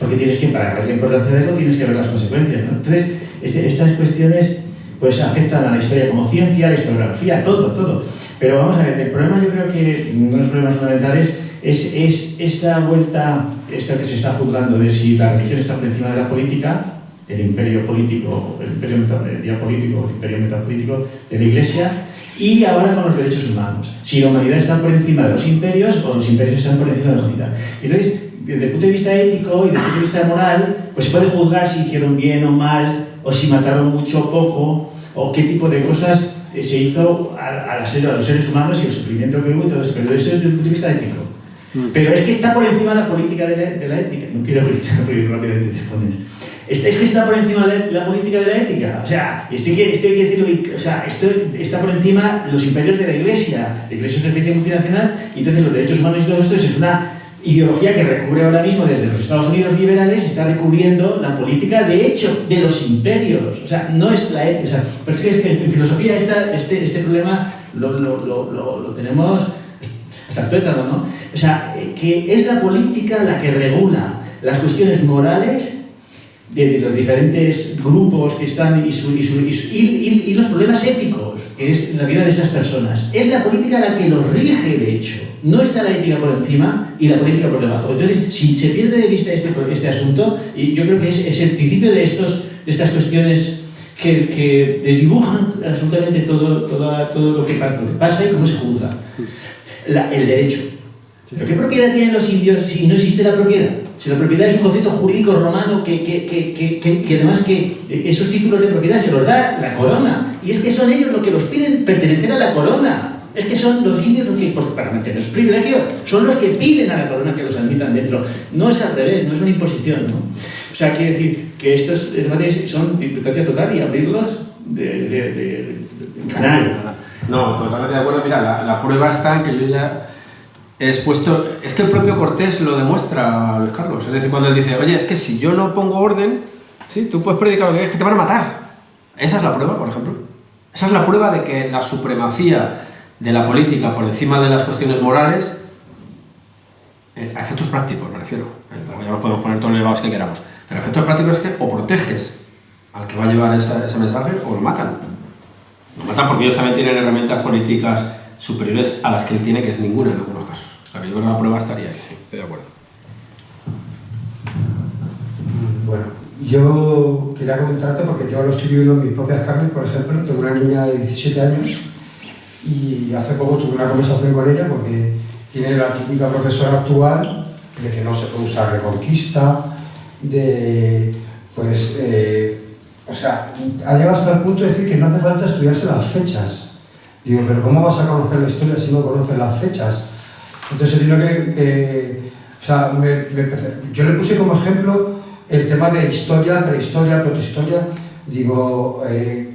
porque para ver la importancia de algo tienes que ver las consecuencias, ¿no? Entonces estas cuestiones pues afectan a la historia como ciencia, a la historiografía, todo. Pero vamos a ver, el problema, yo creo que uno de los problemas fundamentales es esta vuelta, esta que se está juzgando de si la religión está por encima de la política, el imperio político, el imperio diapolítico, el imperio metapolítico de la Iglesia, y ahora con los derechos humanos. Si la humanidad está por encima de los imperios o los imperios están por encima de la humanidad. Entonces, desde el punto de vista ético y desde el punto de vista moral, pues se puede juzgar si hicieron bien o mal, o si mataron mucho o poco, o qué tipo de cosas se hizo a los seres humanos y el sufrimiento que hubo y todo eso, pero eso desde el punto de vista ético. Pero es que está por encima de la política de la ética. No quiero gritar porque rápidamente te pones. Es que está por encima de la política de la ética. O sea, esto está por encima de los imperios de la Iglesia. La Iglesia es una especie multinacional y entonces los derechos humanos y todo esto es una ideología que recubre ahora mismo desde los Estados Unidos liberales y está recubriendo la política de hecho de los imperios. O sea, no es la ética. O sea, pero es que en filosofía este problema lo tenemos hasta el tuétano, ¿no? O sea, que es la política la que regula las cuestiones morales de los diferentes grupos que están y los problemas éticos, que es la vida de esas personas. Es la política la que los rige, de hecho. No está la ética por encima y la política por debajo. Entonces, si se pierde de vista este asunto, y yo creo que es el principio de estas cuestiones que desdibujan absolutamente todo lo que pasa y cómo se juzga. El derecho. ¿Pero qué propiedad tienen los indios si no existe la propiedad? Si la propiedad es un concepto jurídico romano que además que esos títulos de propiedad se los da la corona. Y es que son ellos los que los piden pertenecer a la corona. Es que son los indios los que, para mantener sus privilegios, son los que piden a la corona que los admitan dentro. No es al revés, no es una imposición, ¿no? O sea, quiere decir que estos debates son importancia total y abrirlos de canal. No, totalmente de acuerdo. Mira, la prueba está en que yo ya he expuesto. Es que el propio Cortés lo demuestra, Luis Carlos. Es decir, cuando él dice, oye, es que si yo no pongo orden, ¿sí? Tú puedes predicar lo que quieras, que te van a matar. Esa es la prueba, por ejemplo. Esa es la prueba de que la supremacía de la política por encima de las cuestiones morales, a efectos prácticos, me refiero. Ya nos podemos poner todos los elevados que queramos. Pero a efectos prácticos es que o proteges al que va a llevar ese mensaje o lo matan. Lo matan porque ellos también tienen herramientas políticas superiores a las que él tiene, que es ninguna en algunos casos. La que yo creo que la prueba estaría ahí, sí, estoy de acuerdo. Bueno, yo quería comentarte porque yo lo estoy viviendo en mis propias carnes, por ejemplo. Tengo una niña de 17 años y hace poco tuve una conversación con ella porque tiene la típica profesora actual de que no se puede usar Reconquista, o sea, ha llegado hasta el punto de decir que no hace falta estudiarse las fechas. Digo, pero ¿cómo vas a conocer la historia si no conoces las fechas? Entonces, yo le puse como ejemplo el tema de historia, prehistoria, protohistoria. Digo, estoy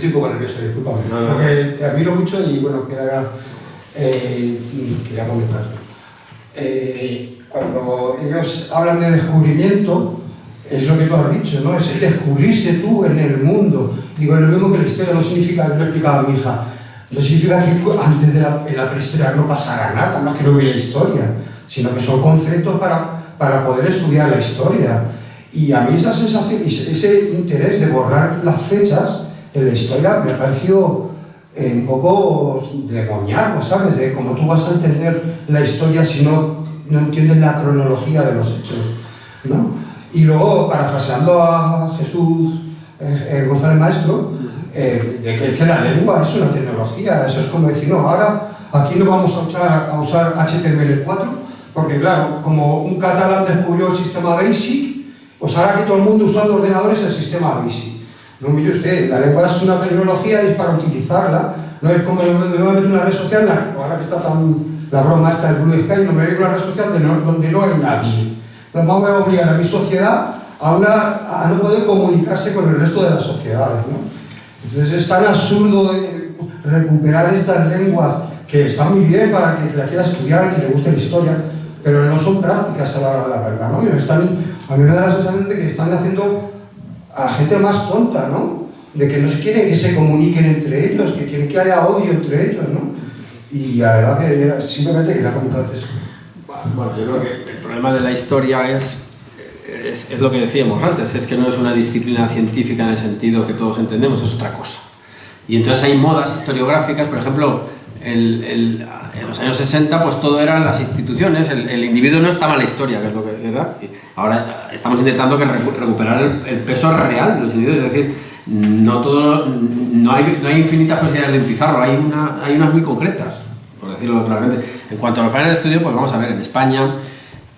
un poco nervioso, discúlpame, porque te admiro mucho y bueno, quería comentarlo. Cuando ellos hablan de descubrimiento, es lo que tú has dicho, ¿no? Es el descubrirse tú en el mundo. Digo, lo mismo que la historia no significa, yo le explicaba a mi hija, no significa que antes en la prehistoria no pasara nada, no es que no hubiera historia, sino que son conceptos para para poder estudiar la historia. Y a mí esa sensación, ese interés de borrar las fechas en la historia me ha parecido un poco demoníaco, ¿sabes? De cómo tú vas a entender la historia si no entiendes la cronología de los hechos, ¿no? Y luego, parafraseando a Jesús González Maestro, de que la lengua es una tecnología, eso es como decir, no, ahora aquí no vamos a usar HTML4, porque claro, como un catalán descubrió el sistema BASIC, pues ahora que todo el mundo usando ordenadores el sistema BASIC. No, mire usted, la lengua es una tecnología y es para utilizarla, no es como yo me meto en una red social, ahora que está tan la broma esta del Blue Sky, no me voy a una red social donde no hay nadie. Nos vamos a obligar a mi sociedad a no poder comunicarse con el resto de las sociedades, ¿no? Entonces es tan absurdo recuperar estas lenguas que están muy bien para que la quiera estudiar, que le guste la historia, pero no son prácticas a la hora de la verdad, ¿no? A mí me da la sensación de que están haciendo a la gente más tonta, ¿no? De que no quieren que se comuniquen entre ellos, que quieren que haya odio entre ellos, ¿no? Y la verdad que simplemente quería comentarte eso. Bueno, yo creo que el problema de la historia es lo que decíamos antes, es que no es una disciplina científica en el sentido que todos entendemos, es otra cosa. Y entonces hay modas historiográficas, por ejemplo, en los años 60 pues todo eran las instituciones, el individuo no estaba en la historia, que es lo que era. Y ahora estamos intentando recuperar el peso real de los individuos, es decir, no hay infinitas posibilidades de Pizarro, hay unas muy concretas, por decirlo claramente. En cuanto a los planes de estudio, pues vamos a ver, en España,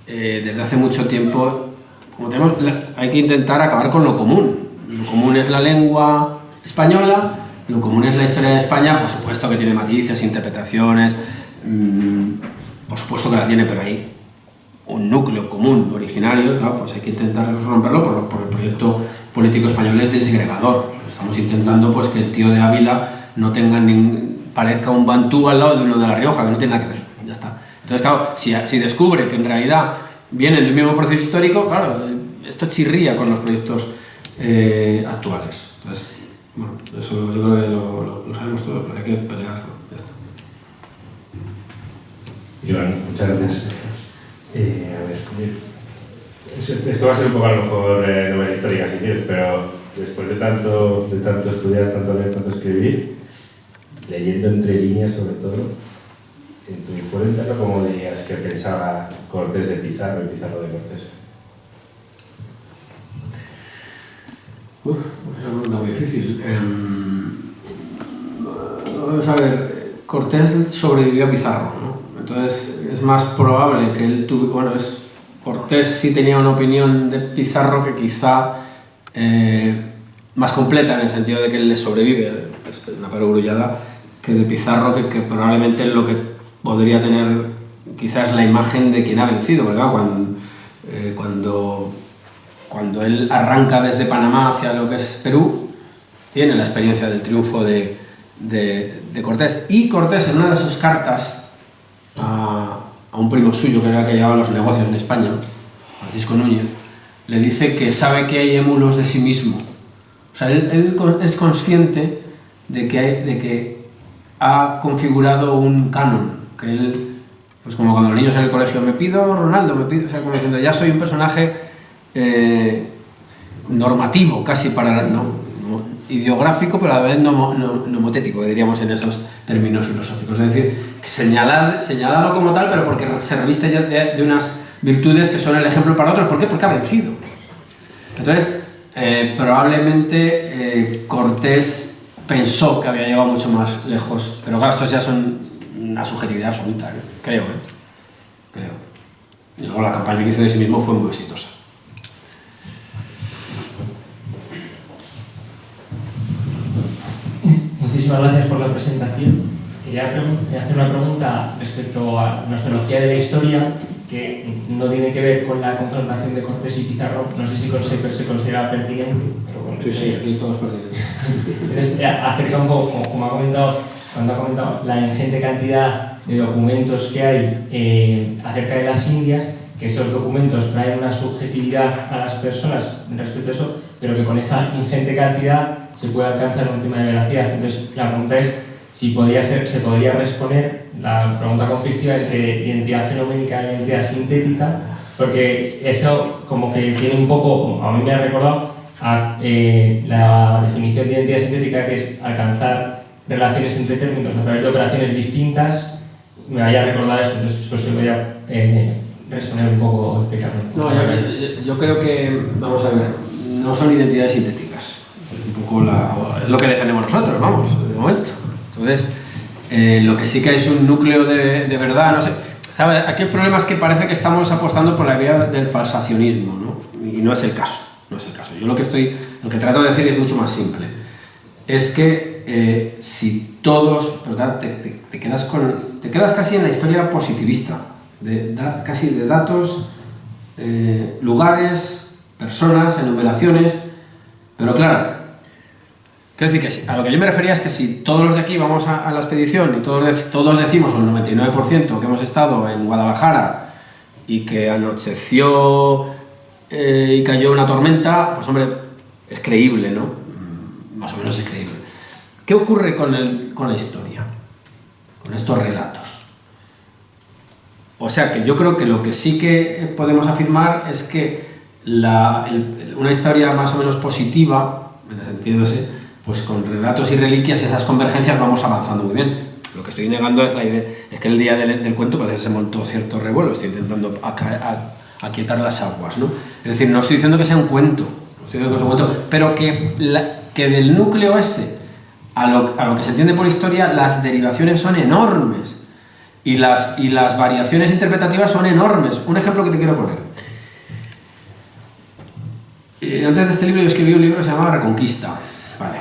desde hace mucho tiempo, hay que intentar acabar con lo común. Lo común es la lengua española, lo común es la historia de España, por supuesto que tiene matices, interpretaciones, por supuesto que la tiene, pero hay un núcleo común, originario, claro, pues hay que intentar romperlo por el proyecto político español es desgregador. Estamos intentando pues que el tío de Ávila no parezca un bantú al lado de uno de La Rioja, que no tiene nada que ver, ya está. Entonces, claro, si descubre que en realidad vienen del mismo proceso histórico, claro, esto chirría con los proyectos actuales. Entonces, bueno, eso yo creo que lo sabemos todos, pero hay que pelearlo, ya está. Iván, muchas gracias. A ver, esto va a ser un poco a lo mejor novela histórica si quieres, pero después de tanto estudiar, tanto leer, tanto escribir, leyendo entre líneas sobre todo, en tu foro interno, ¿cómo dirías que pensaba Cortés de Pizarro y Pizarro de Cortés? Es una pregunta muy difícil. Vamos a ver, Cortés sobrevivió a Pizarro, ¿no? Entonces es más probable que él Cortés sí tenía una opinión de Pizarro que quizá más completa, en el sentido de que él le sobrevive, es una perogrullada, que de Pizarro, que probablemente lo que podría tener quizás la imagen de quien ha vencido, ¿verdad? Cuando él arranca desde Panamá hacia lo que es Perú, tiene la experiencia del triunfo de Cortés. Y Cortés, en una de sus cartas a un primo suyo, que era el que llevaba los negocios en España, Francisco Núñez, le dice que sabe que hay émulos de sí mismo. O sea, él es consciente de que ha configurado un canon, que él, pues como cuando los niños en el colegio, me pido Ronaldo, o sea, como diciendo, ya soy un personaje normativo, casi ideográfico, pero a la vez nomotético, que diríamos en esos términos filosóficos. Es decir, señalado como tal, pero porque se reviste de unas virtudes que son el ejemplo para otros. ¿Por qué? Porque ha vencido. Entonces, probablemente Cortés pensó que había llegado mucho más lejos, pero claro, estos ya son una subjetividad absoluta, creo. Y luego la campaña que hizo de sí mismo fue muy exitosa. Muchísimas gracias por la presentación. Quería hacer una pregunta respecto a la nostalgia de la historia, que no tiene que ver con la confrontación de Cortés y Pizarro. No sé si se considera pertinente. Pero bueno, Sí, aquí todos pertinentes. Acerca un poco, como cuando ha comentado, la ingente cantidad de documentos que hay acerca de las Indias, que esos documentos traen una subjetividad a las personas respecto a eso, pero que con esa ingente cantidad se puede alcanzar un tema de veracidad. Entonces, la pregunta es si se podría responder la pregunta conflictiva entre identidad fenoménica e identidad sintética, porque eso como que tiene un poco, a mí me ha recordado a la definición de identidad sintética, que es alcanzar relaciones entre términos a través de operaciones distintas. Me vaya a recordar eso, entonces pues voy a resonar un poco, explicarlo. No, yo creo que, vamos a ver, no son identidades sintéticas. Es un poco lo que defendemos nosotros, vamos, de momento. Entonces, lo que sí que es un núcleo de verdad, no sé. ¿Sabes? Aquí el problema es que parece que estamos apostando por la vía del falsacionismo, ¿no? Y no es el caso, no es el caso. Yo lo que trato de decir es mucho más simple. Es que si todos, pero claro, te quedas casi en la historia positivista, casi de datos, lugares, personas, enumeraciones, pero claro, quiero decir que a lo que yo me refería es que si todos los de aquí vamos a la expedición y todos decimos, o el 99%, que hemos estado en Guadalajara y que anocheció y cayó una tormenta, pues hombre, es creíble, ¿no? Más o menos es creíble. ¿Qué ocurre con la historia? Con estos relatos. O sea que yo creo que lo que sí que podemos afirmar es que una historia más o menos positiva, en el sentido ese, pues con relatos y reliquias, esas convergencias vamos avanzando muy bien. Lo que estoy negando es la idea, es que el día del cuento parece que se montó cierto revuelo, estoy intentando aquietar las aguas, ¿no? Es decir, no estoy diciendo que sea un cuento, pero que del núcleo ese a lo que se entiende por historia, las derivaciones son enormes y las variaciones interpretativas son enormes. Un ejemplo que te quiero poner. Antes de este libro yo escribí un libro que se llamaba Reconquista. Vale.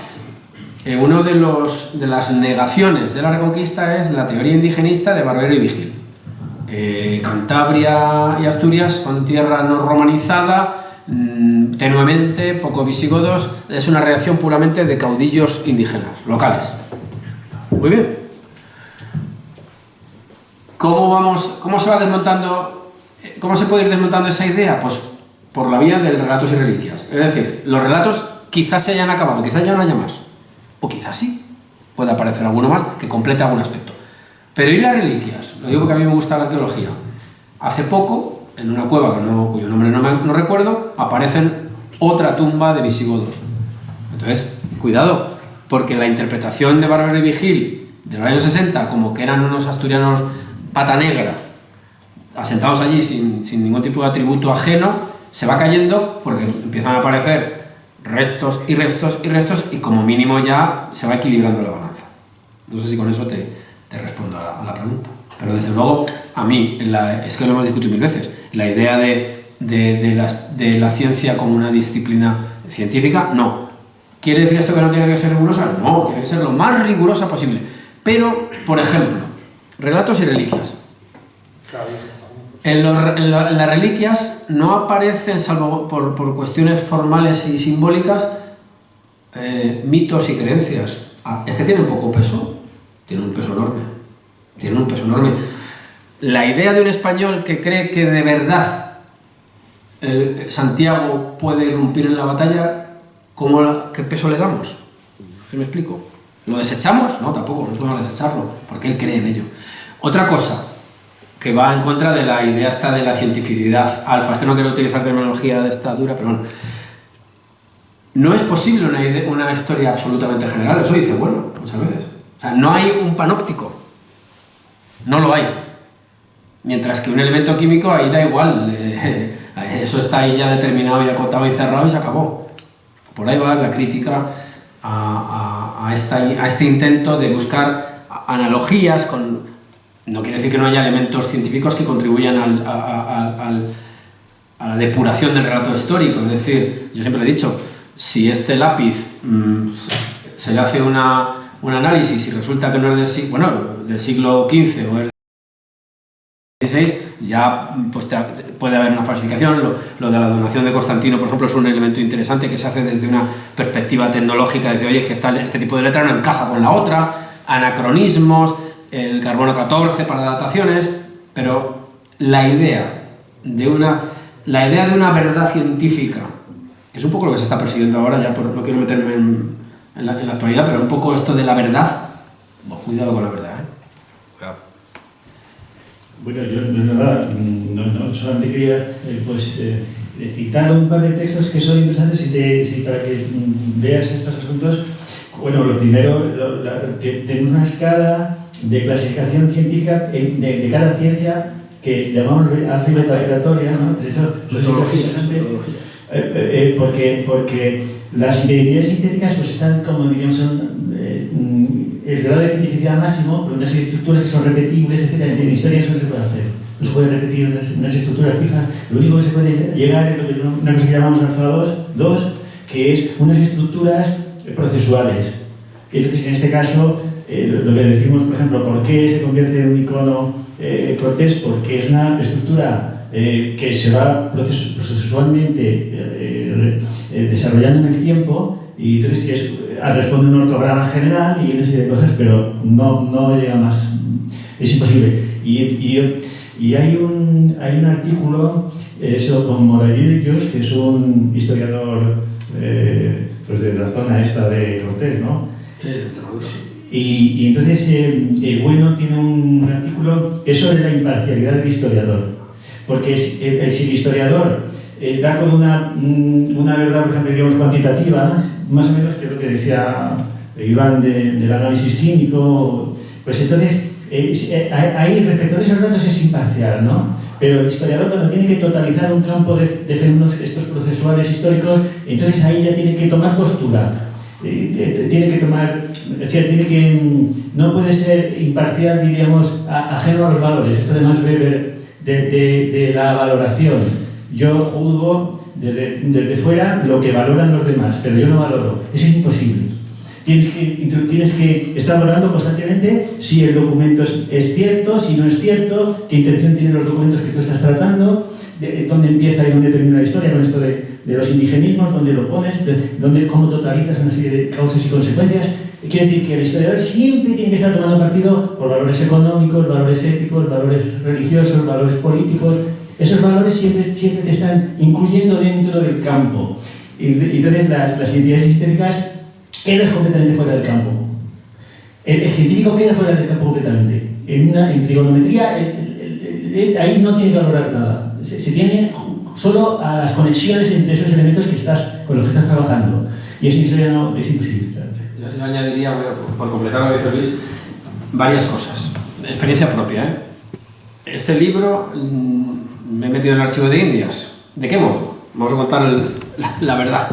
Uno de las negaciones de la Reconquista es la teoría indigenista de Barbero y Vigil. Cantabria y Asturias son tierra no romanizada, tenuemente, poco visigodos, es una reacción puramente de caudillos indígenas, locales. Muy bien. ¿Cómo se va desmontando? ¿Cómo se puede ir desmontando esa idea? Pues por la vía de relatos y reliquias. Es decir, los relatos quizás se hayan acabado, quizás ya no haya más. O quizás sí, puede aparecer alguno más que complete algún aspecto. Pero ¿y las reliquias? Lo digo porque a mí me gusta la arqueología. Hace poco, en una cueva cuyo nombre no recuerdo, aparecen otra tumba de visigodos. Entonces, cuidado, porque la interpretación de Barbero y Vigil de los años 60 como que eran unos asturianos pata negra, asentados allí sin ningún tipo de atributo ajeno, se va cayendo porque empiezan a aparecer restos y restos y restos y como mínimo ya se va equilibrando la balanza. No sé si con eso te respondo a la pregunta. Pero desde luego, a mí, es que lo hemos discutido mil veces, la idea de la ciencia como una disciplina científica, no. ¿Quiere decir esto que no tiene que ser rigurosa? No, tiene que ser lo más rigurosa posible. Pero, por ejemplo, relatos y reliquias. En las reliquias no aparecen, salvo por cuestiones formales y simbólicas, mitos y creencias. Es que tienen poco peso, tienen un peso enorme. La idea de un español que cree que de verdad Santiago puede irrumpir en la batalla, ¿qué peso le damos? ¿Sí me explico? ¿Lo desechamos? No, tampoco, no podemos desecharlo, porque él cree en ello. Otra cosa que va en contra de la idea esta de la cientificidad alfa, es que no quiero utilizar terminología de esta dura, pero bueno. No es posible una historia absolutamente general, eso dice bueno, muchas veces. O sea, no hay un panóptico, no lo hay. Mientras que un elemento químico ahí da igual, eso está ahí ya determinado y acotado y cerrado y se acabó. Por ahí va la crítica a este intento de buscar analogías con... No quiere decir que no haya elementos científicos que contribuyan a la depuración del relato histórico. Es decir, yo siempre he dicho, si este lápiz se le hace un análisis y resulta que no es del siglo XV o es del XVI, ya pues, puede haber una falsificación. Lo de la donación de Constantino, por ejemplo, es un elemento interesante que se hace desde una perspectiva tecnológica, de decir, oye, es que este tipo de letra no encaja con la otra, anacronismos, el carbono 14 para dataciones, pero la idea de una verdad científica, que es un poco lo que se está persiguiendo ahora, ya no quiero meterme en la actualidad, pero un poco esto de la verdad, cuidado con la verdad, Bueno, yo nada, no solamente quería citar un par de textos que son interesantes para que veas estos asuntos. Bueno, lo primero, tenemos una escala de clasificación científica de cada ciencia que llamamos álgebra vibratoria, ¿no? Eso es porque las identidades sintéticas pues están, como diríamos, el grado de cientificidad máximo, con unas estructuras que son repetibles, etc. En historia eso no se puede hacer. No se puede repetir unas estructuras fijas. Lo único que se puede llegar es una cosa que llamamos alfa 2, que es unas estructuras procesuales. Entonces, en este caso, lo que decimos, por ejemplo, ¿por qué se convierte en un icono Cortés? Porque es una estructura que se va procesualmente desarrollando en el tiempo, y entonces responde un ortograma general y una serie de cosas, pero no llega más. Es imposible. Y hay un artículo con Moravirius, que es un historiador pues de la zona esta de Cortés, ¿no? Sí. Y entonces, Bueno tiene un artículo sobre la imparcialidad del historiador. Porque si el historiador da con una verdad, por ejemplo, digamos, cuantitativa, más o menos, que es lo que decía Iván del análisis químico, pues entonces, ahí respecto a esos datos es imparcial, ¿no? Pero el historiador, cuando tiene que totalizar un campo de fenómenos estos procesuales históricos, entonces ahí ya tiene que tomar postura. Tiene que tomar, no puede ser imparcial, diríamos, ajeno a los valores. Esto además Weber de la valoración. Yo juzgo desde fuera lo que valoran los demás, pero yo no valoro. Eso es imposible. Tienes que estar valorando constantemente si el documento es cierto, si no es cierto, qué intención tienen los documentos que tú estás tratando, dónde empieza y dónde termina la historia, con esto de los indigenismos, dónde lo pones, cómo totalizas una serie de causas y consecuencias. Quiere decir que el historiador siempre tiene que estar tomando partido por valores económicos, valores éticos, valores religiosos, valores políticos. Esos valores siempre te están incluyendo dentro del campo. Y entonces las identidades históricas quedan completamente fuera del campo. El científico queda fuera del campo completamente. En trigonometría, ahí no tiene que valorar nada. Se tiene solo a las conexiones entre esos elementos con los que estás trabajando. Y eso en historia no es imposible. Yo añadiría, por completar lo que dice Luis, varias cosas. Experiencia propia, ¿eh? Este libro me he metido en el archivo de Indias. ¿De qué modo? Vamos a contar la verdad.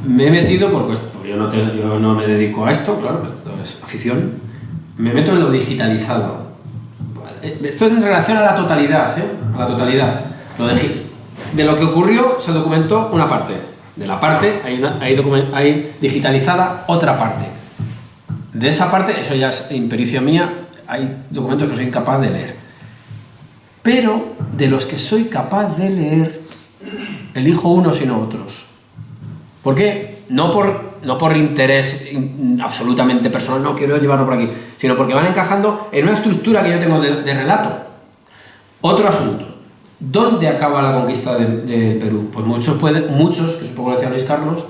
Me he metido porque yo no me dedico a esto, claro, esto es afición. Me meto en lo digitalizado. Esto es en relación a la totalidad, ¿eh? A la totalidad. De lo que ocurrió se documentó una parte. De la parte hay digitalizada otra parte. De esa parte, eso ya es impericia mía, hay documentos que soy incapaz de leer. Pero de los que soy capaz de leer, elijo unos y no otros. ¿Por qué? No por interés absolutamente personal, no quiero llevarlo por aquí, sino porque van encajando en una estructura que yo tengo de relato. Otro asunto. ¿Dónde acaba la conquista del Perú? Pues muchos, que supongo que decía Luis Carlos,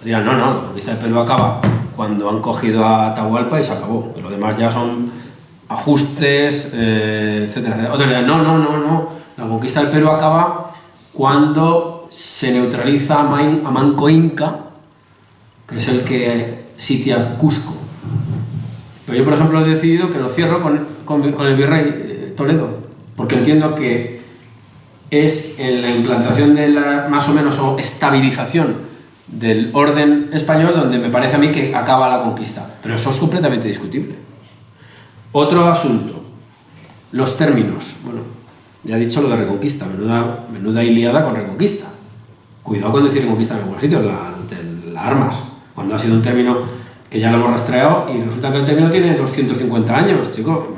dirán, no, la conquista del Perú acaba cuando han cogido a Atahualpa y se acabó. Lo demás ya son ajustes, etcétera. Otros dirán, no, la conquista del Perú acaba cuando se neutraliza a Manco Inca, que es el que sitia Cuzco. Pero yo, por ejemplo, he decidido que lo cierro con el virrey Toledo, porque entiendo que es en la implantación de más o menos, o estabilización del orden español donde me parece a mí que acaba la conquista. Pero eso es completamente discutible. Otro asunto, los términos. Bueno, ya he dicho lo de reconquista, menuda iliada con reconquista. Cuidado con decir reconquista en algunos sitios, las armas, cuando ha sido un término que ya lo hemos rastreado y resulta que el término tiene 250 años, chico,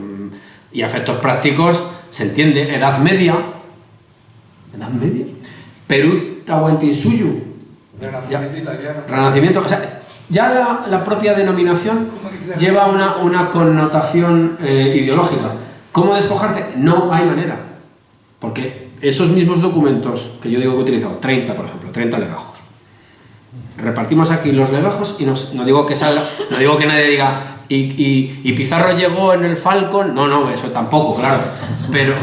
y a efectos prácticos se entiende, Edad Media, Perú Tahuantinsuyu, Renacimiento italiano. Renacimiento, o sea, ya la propia denominación lleva una connotación ideológica. ¿Cómo despojarte? No hay manera, porque esos mismos documentos que yo digo que he utilizado, 30 por ejemplo, 30 legajos, repartimos aquí los legajos y no digo que nadie diga, y Pizarro llegó en el Falcon, no, eso tampoco, claro, pero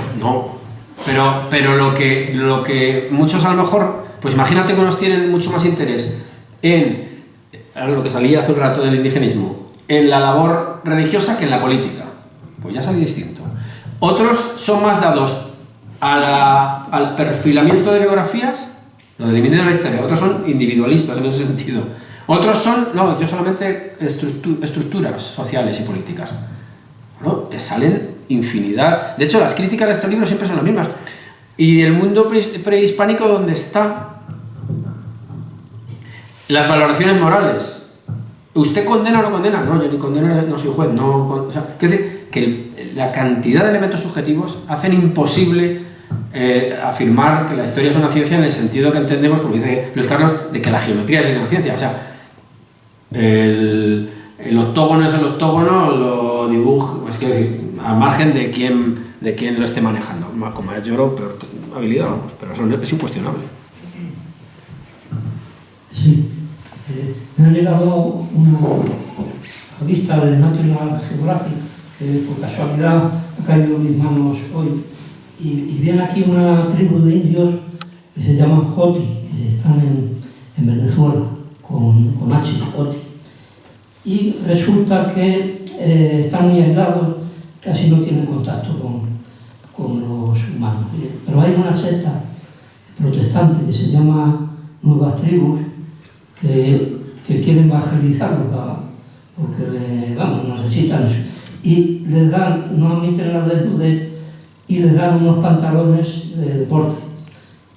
lo que muchos a lo mejor, pues imagínate que unos tienen mucho más interés en lo que salía hace un rato del indigenismo, en la labor religiosa que en la política, pues ya sale distinto. Otros son más dados al perfilamiento de biografías, lo del inicio de la historia. Otros son individualistas en ese sentido. Otros son, yo solamente estructuras sociales y políticas. Bueno, te salen infinidad. De hecho, las críticas de estos libros siempre son las mismas. ¿Y el mundo prehispánico dónde está? Las valoraciones morales. ¿Usted condena o no condena? No, yo ni condeno, no soy juez. O sea, quiero decir que la cantidad de elementos subjetivos hacen imposible afirmar que la historia es una ciencia en el sentido que entendemos, como dice Luis Carlos, de que la geometría es una ciencia. O sea, el octógono es el octógono, lo dibujo, es decir, al margen de quién lo esté manejando, con mayor o peor habilidad, vamos, pero eso es incuestionable. Sí, me ha llegado una revista de National Geographic que por casualidad ha caído en mis manos hoy, y viene aquí una tribu de indios que se llaman Joti, que están en Venezuela, con H, Joti. Y resulta que están muy aislados, casi no tienen contacto con los humanos. Pero hay una secta protestante que se llama Nuevas Tribus, que quieren evangelizarlos, porque necesitan eso. Y les dan, no admiten la desnudez, y les dan unos pantalones de deporte,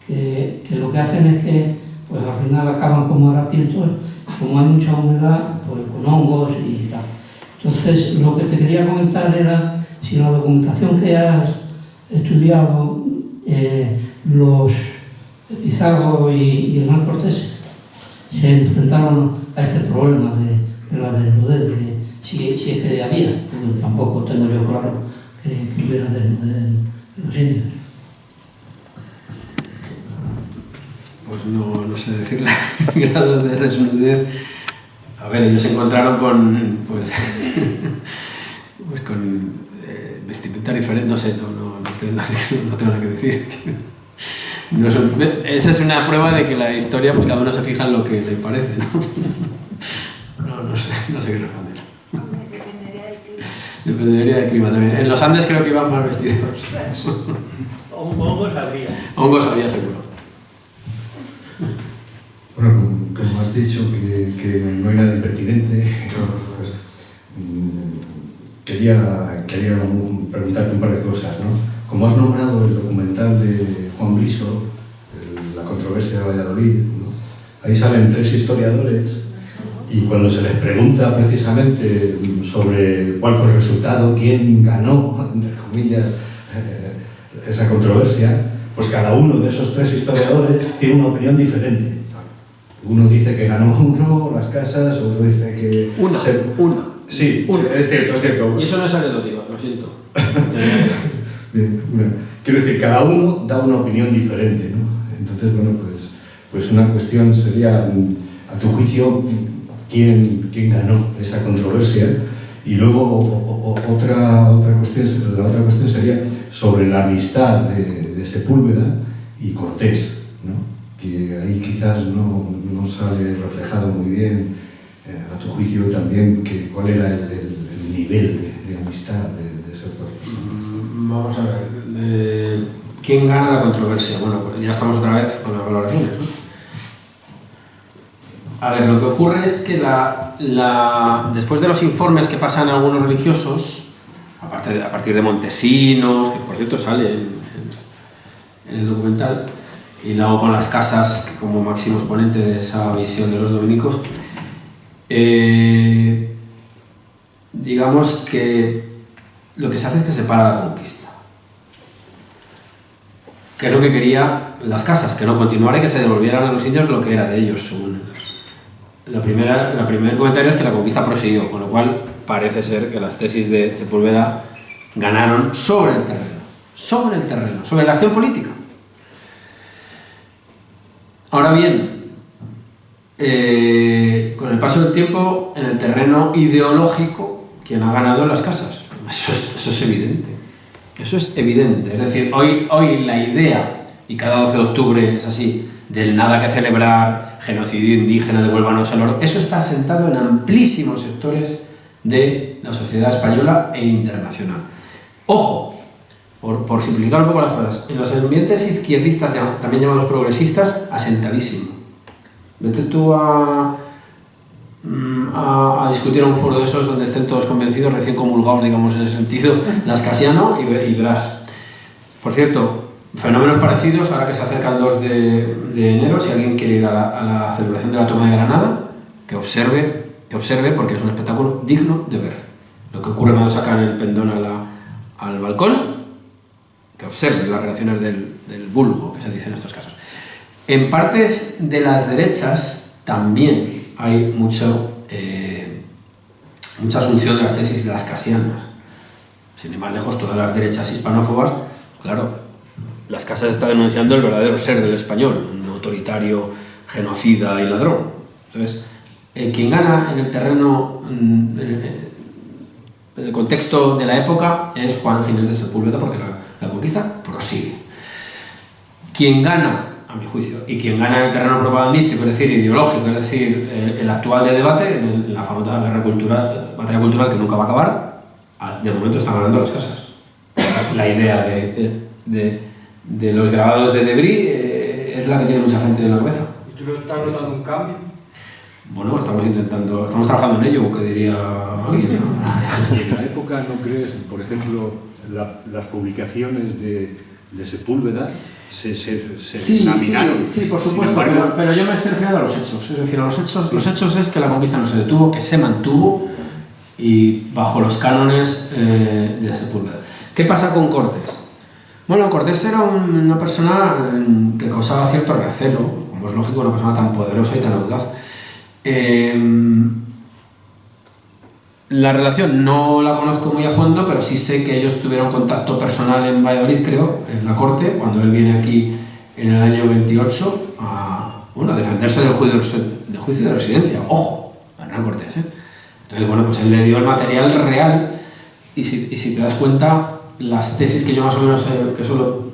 que lo que hacen es que pues al final acaban como harapientos, como hay mucha humedad, pues con hongos y tal. Entonces, lo que te quería comentar era si la documentación que has estudiado, los Pizarro y Hernán Cortés se enfrentaron a este problema de la desnudez, de si es que había, porque tampoco tengo yo claro que hubiera desnudez de los indios. Pues no sé decirle grado de desnudez. A ver, ellos se encontraron con con vestimenta diferente, no sé, no tengo nada que decir. Esa es una prueba de que la historia, pues cada uno se fija en lo que le parece, ¿no? No sé qué responder. Dependería del clima también. En los Andes creo que iban más vestidos. Hongos habría. Hongos había, seguro. Bueno, como has dicho que no hay nada impertinente, pues, quería preguntarte un par de cosas, ¿no? Como has nombrado el documental de Juan Briso, La controversia de Valladolid, ¿no? Ahí salen 3 historiadores y cuando se les pregunta precisamente sobre cuál fue el resultado, quién ganó, entre comillas, esa controversia, pues cada uno de esos 3 historiadores tiene una opinión diferente. Uno dice que ganó uno, las casas, otro dice que... Una. Sí, una. Es cierto. Y eso no es anecdótico, lo siento. Bien, quiero decir, cada uno da una opinión diferente, ¿no? Entonces, bueno, pues una cuestión sería, a tu juicio, ¿quién ganó esa controversia? Y luego la otra cuestión sería sobre la amistad de Sepúlveda y Cortés, ¿no? Que ahí quizás no sale reflejado muy bien, a tu juicio también, cuál era el nivel de amistad de esos dos personajes. Vamos a ver, ¿quién gana la controversia? Bueno, pues ya estamos otra vez con las valoraciones, ¿no? A ver, lo que ocurre es que después de los informes que pasan algunos religiosos, a partir de Montesinos, que por cierto sale en el documental, y luego con las casas como máximo exponente de esa visión de los dominicos, digamos que lo que se hace es que se para la conquista. Que es lo que quería las casas, que no continuara y que se devolvieran a los indios lo que era de ellos, según el primer comentario es que la conquista prosiguió, con lo cual parece ser que las tesis de Sepúlveda ganaron sobre el terreno, sobre la acción política. Ahora bien, con el paso del tiempo, en el terreno ideológico, quien ha ganado en las casas. Eso es evidente. Eso es evidente. Es decir, hoy la idea, y cada 12 de octubre es así, del nada que celebrar, genocidio indígena, devuélvanos el oro, eso está asentado en amplísimos sectores de la sociedad española e internacional. Ojo, por simplificar un poco las cosas, en los ambientes izquierdistas, también llamados progresistas, asentadísimo. Vete tú a discutir a un foro de esos donde estén todos convencidos, recién comulgados, digamos, en el sentido lascasiano, y verás. Por cierto, fenómenos parecidos, ahora que se acerca el 2 de enero, si alguien quiere ir a la celebración de la toma de Granada, que observe, porque es un espectáculo digno de ver. Lo que ocurre cuando sacan el pendón al balcón, que observe las reacciones del vulgo, que se dice en estos casos. En partes de las derechas también hay mucha asunción de las tesis de las casianas. Sin ir más lejos, todas las derechas hispanófobas, claro, las Casas está denunciando el verdadero ser del español, un autoritario, genocida y ladrón. Entonces, quien gana en el terreno, en el contexto de la época, es Juan Ginés de Sepúlveda, porque la conquista prosigue. Quien gana, a mi juicio, y quien gana en el terreno propagandístico, es decir, ideológico, es decir, el actual de debate, en la famosa batalla cultural que nunca va a acabar, de momento están ganando las Casas. La idea de los grabados de Debris es la que tiene mucha gente en la cabeza. ¿Y tú estás notando un cambio? Bueno, estamos trabajando en ello, que diría alguien, ¿no? En la época, ¿no crees, por ejemplo, las publicaciones de Sepúlveda se laminaron? Sí, por supuesto, pero yo me estoy refiriendo a los hechos. Es decir, los hechos es que la conquista no se detuvo, que se mantuvo y bajo los cánones de Sepúlveda. ¿Qué pasa con Cortés? Bueno, Cortés era una persona que causaba cierto recelo, como es lógico, una persona tan poderosa y tan audaz. La relación no la conozco muy a fondo, pero sí sé que ellos tuvieron contacto personal en Valladolid, creo, en la corte, cuando él viene aquí en el año 28 a defenderse del juicio de residencia. ¡Ojo! Hernán Cortés, ¿eh? Entonces, bueno, pues él le dio el material real y si te das cuenta, las tesis que yo más o menos, que eso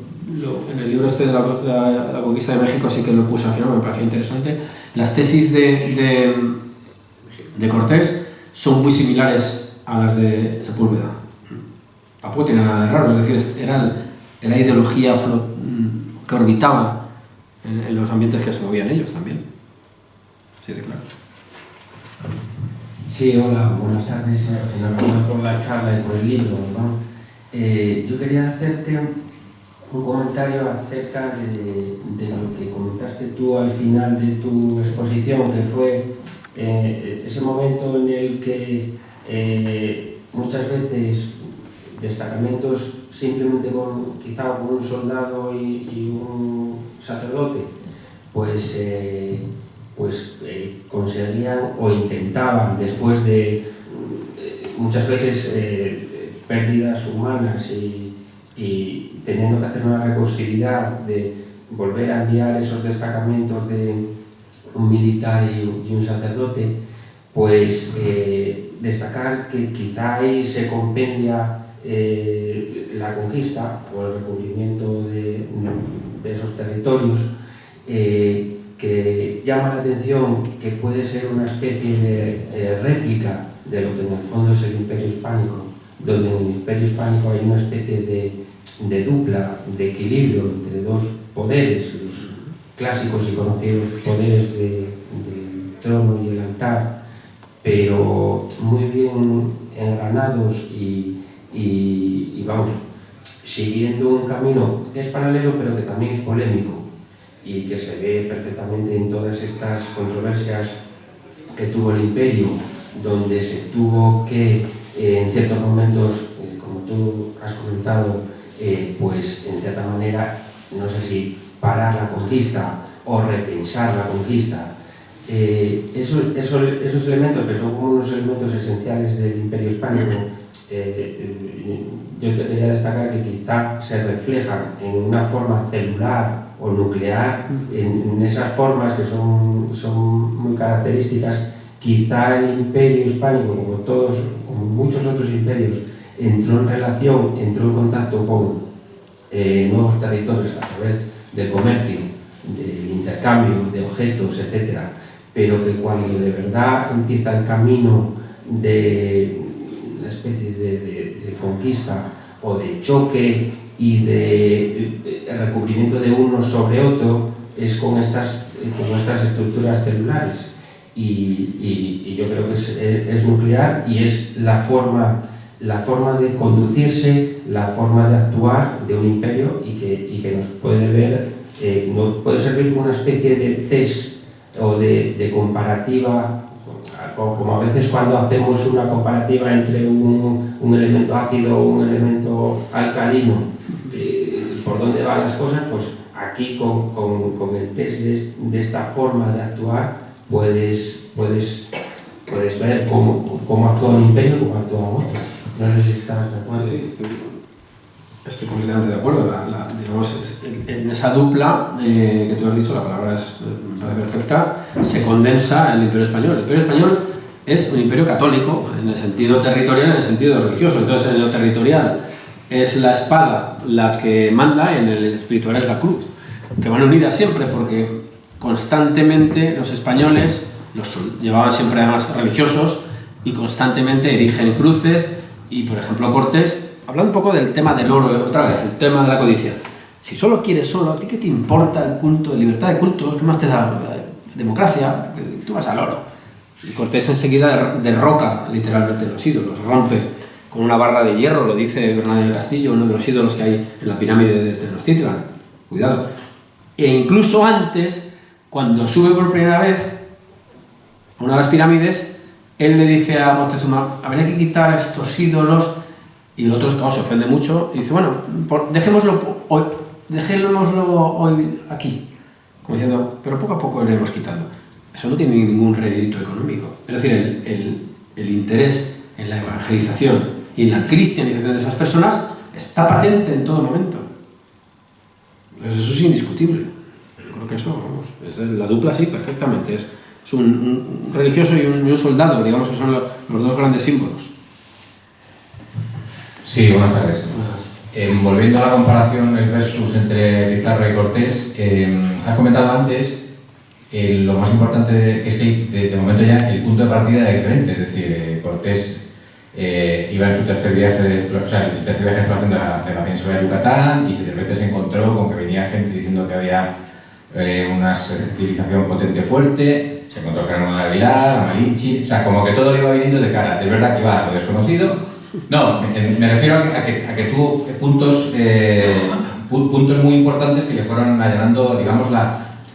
en el libro este de la conquista de México sí que lo puse al final, me parecía interesante, las tesis de Cortés son muy similares a las de Sepúlveda. Tampoco tiene nada de raro, es decir, era ideología que orbitaba en los ambientes que se movían ellos también. Sí, de claro. Sí, hola, buenas tardes. Enhorabuena por la charla y por el libro, ¿no? Yo quería hacerte un comentario acerca de lo que comentaste tú al final de tu exposición, que fue ese momento en el que muchas veces destacamentos simplemente quizá con un soldado y un sacerdote, pues conseguían o intentaban, después de muchas veces pérdidas humanas y teniendo que hacer una recursividad de volver a enviar esos destacamentos de un militar y un sacerdote, pues destacar que quizá ahí se compendia la conquista o el recubrimiento de esos territorios, que llama la atención que puede ser una especie de réplica de lo que en el fondo es el Imperio Hispánico, donde en el Imperio Hispánico hay una especie de dupla, de equilibrio entre dos poderes, los clásicos y conocidos poderes del trono y el altar, pero muy bien engranados y vamos, siguiendo un camino que es paralelo pero que también es polémico y que se ve perfectamente en todas estas controversias que tuvo el imperio, donde se tuvo que, en ciertos momentos, como tú has comentado, pues en cierta manera, no sé si parar la conquista o repensar la conquista. Esos elementos, que son como unos elementos esenciales del Imperio Hispánico, yo te quería destacar que quizá se reflejan en una forma celular o nuclear, en esas formas que son muy características Quizá el imperio hispánico, como muchos otros imperios, entró en contacto con nuevos territorios a través del comercio, del intercambio de objetos, etc. Pero que cuando de verdad empieza el camino de una especie de conquista o de choque y de recubrimiento de uno sobre otro, es con estas estructuras celulares. Y yo creo que es nuclear y es la forma de conducirse, la forma de actuar de un imperio y que nos puede servir como una especie de test o de comparativa, como a veces cuando hacemos una comparativa entre un elemento ácido o un elemento alcalino, por dónde van las cosas, pues aquí con el test de esta forma de actuar puedes ver cómo actúa un imperio y cómo actúan otros. No sé si estás de acuerdo. Sí, estoy completamente de acuerdo. Digamos, en esa dupla que tú has dicho, la palabra es perfecta, se condensa el Imperio Español. El Imperio Español es un imperio católico en el sentido territorial y en el sentido religioso. Entonces, en lo territorial es la espada la que manda, en el espiritual es la cruz, que van unidas siempre porque constantemente los españoles los llevaban siempre además religiosos y constantemente erigen cruces. Y por ejemplo Cortés, hablando un poco del tema del oro, otra vez, el tema de la codicia. Si solo quieres oro, ¿a ti qué te importa el culto, libertad de cultos? ¿Qué más te da? Democracia, tú vas al oro. Y Cortés enseguida derroca literalmente los ídolos, rompe con una barra de hierro, lo dice Bernal del Castillo, uno de los ídolos que hay en la pirámide de Tenochtitlan. Cuidado. E incluso antes, cuando sube por primera vez a una de las pirámides, él le dice a Moctezuma, habría que quitar estos ídolos, y el otro, claro, se ofende mucho, y dice, bueno, dejémoslo hoy aquí, como diciendo, pero poco a poco lo iremos quitando. Eso no tiene ningún rédito económico. Es decir, el interés en la evangelización y en la cristianización de esas personas está patente en todo momento. Entonces eso es indiscutible. Yo creo que eso, vamos, es la dupla sí, perfectamente. Es un religioso y un soldado, digamos que son los dos grandes símbolos. Sí, buenas tardes. Volviendo a la comparación, el versus entre Pizarro y Cortés, has comentado antes lo más importante que es que de momento ya el punto de partida era diferente, es decir, Cortés iba en su tercer viaje, el tercer viaje de exploración de la península de Yucatán y de repente se encontró con que venía gente diciendo que había una civilización potente fuerte. Se encontró Jerónimo de Aguilar, a Malinche, o sea, como que todo le iba viniendo de cara. Es verdad que iba a lo desconocido. No, me refiero a que tuvo puntos muy importantes que le fueron allanando, digamos,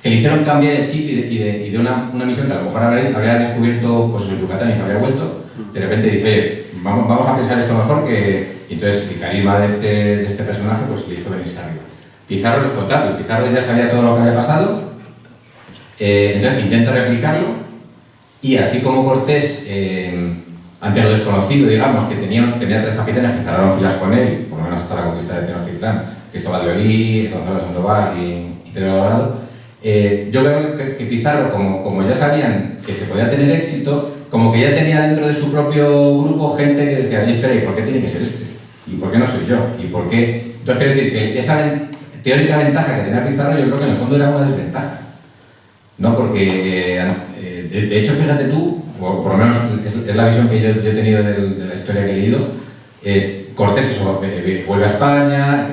que le hicieron cambiar el chip y de una misión que a lo mejor habría descubierto pues, el Yucatán y se habría vuelto. De repente dice, oye, vamos a pensar esto mejor, y entonces el carisma de este personaje pues, le hizo venirse arriba. Pizarro es lo contrario, Pizarro ya sabía todo lo que había pasado. Entonces intenta replicarlo y así como Cortés ante lo desconocido, digamos, que tenía tres capitanes que cerraron filas con él, por lo menos hasta la conquista de Tenochtitlán, Cristóbal de Olí, Gonzalo de Sandoval y Pedro Alvarado. Yo creo que Pizarro, como ya sabían que se podía tener éxito, como que ya tenía dentro de su propio grupo gente que decía, oye, espera, ¿y por qué tiene que ser este? ¿Y por qué no soy yo? ¿Y por qué? Entonces quiero decir que esa teórica ventaja que tenía Pizarro yo creo que en el fondo era una desventaja. No, porque de hecho, fíjate tú, o por lo menos es la visión que yo he tenido de la historia que he leído, Cortés vuelve a España,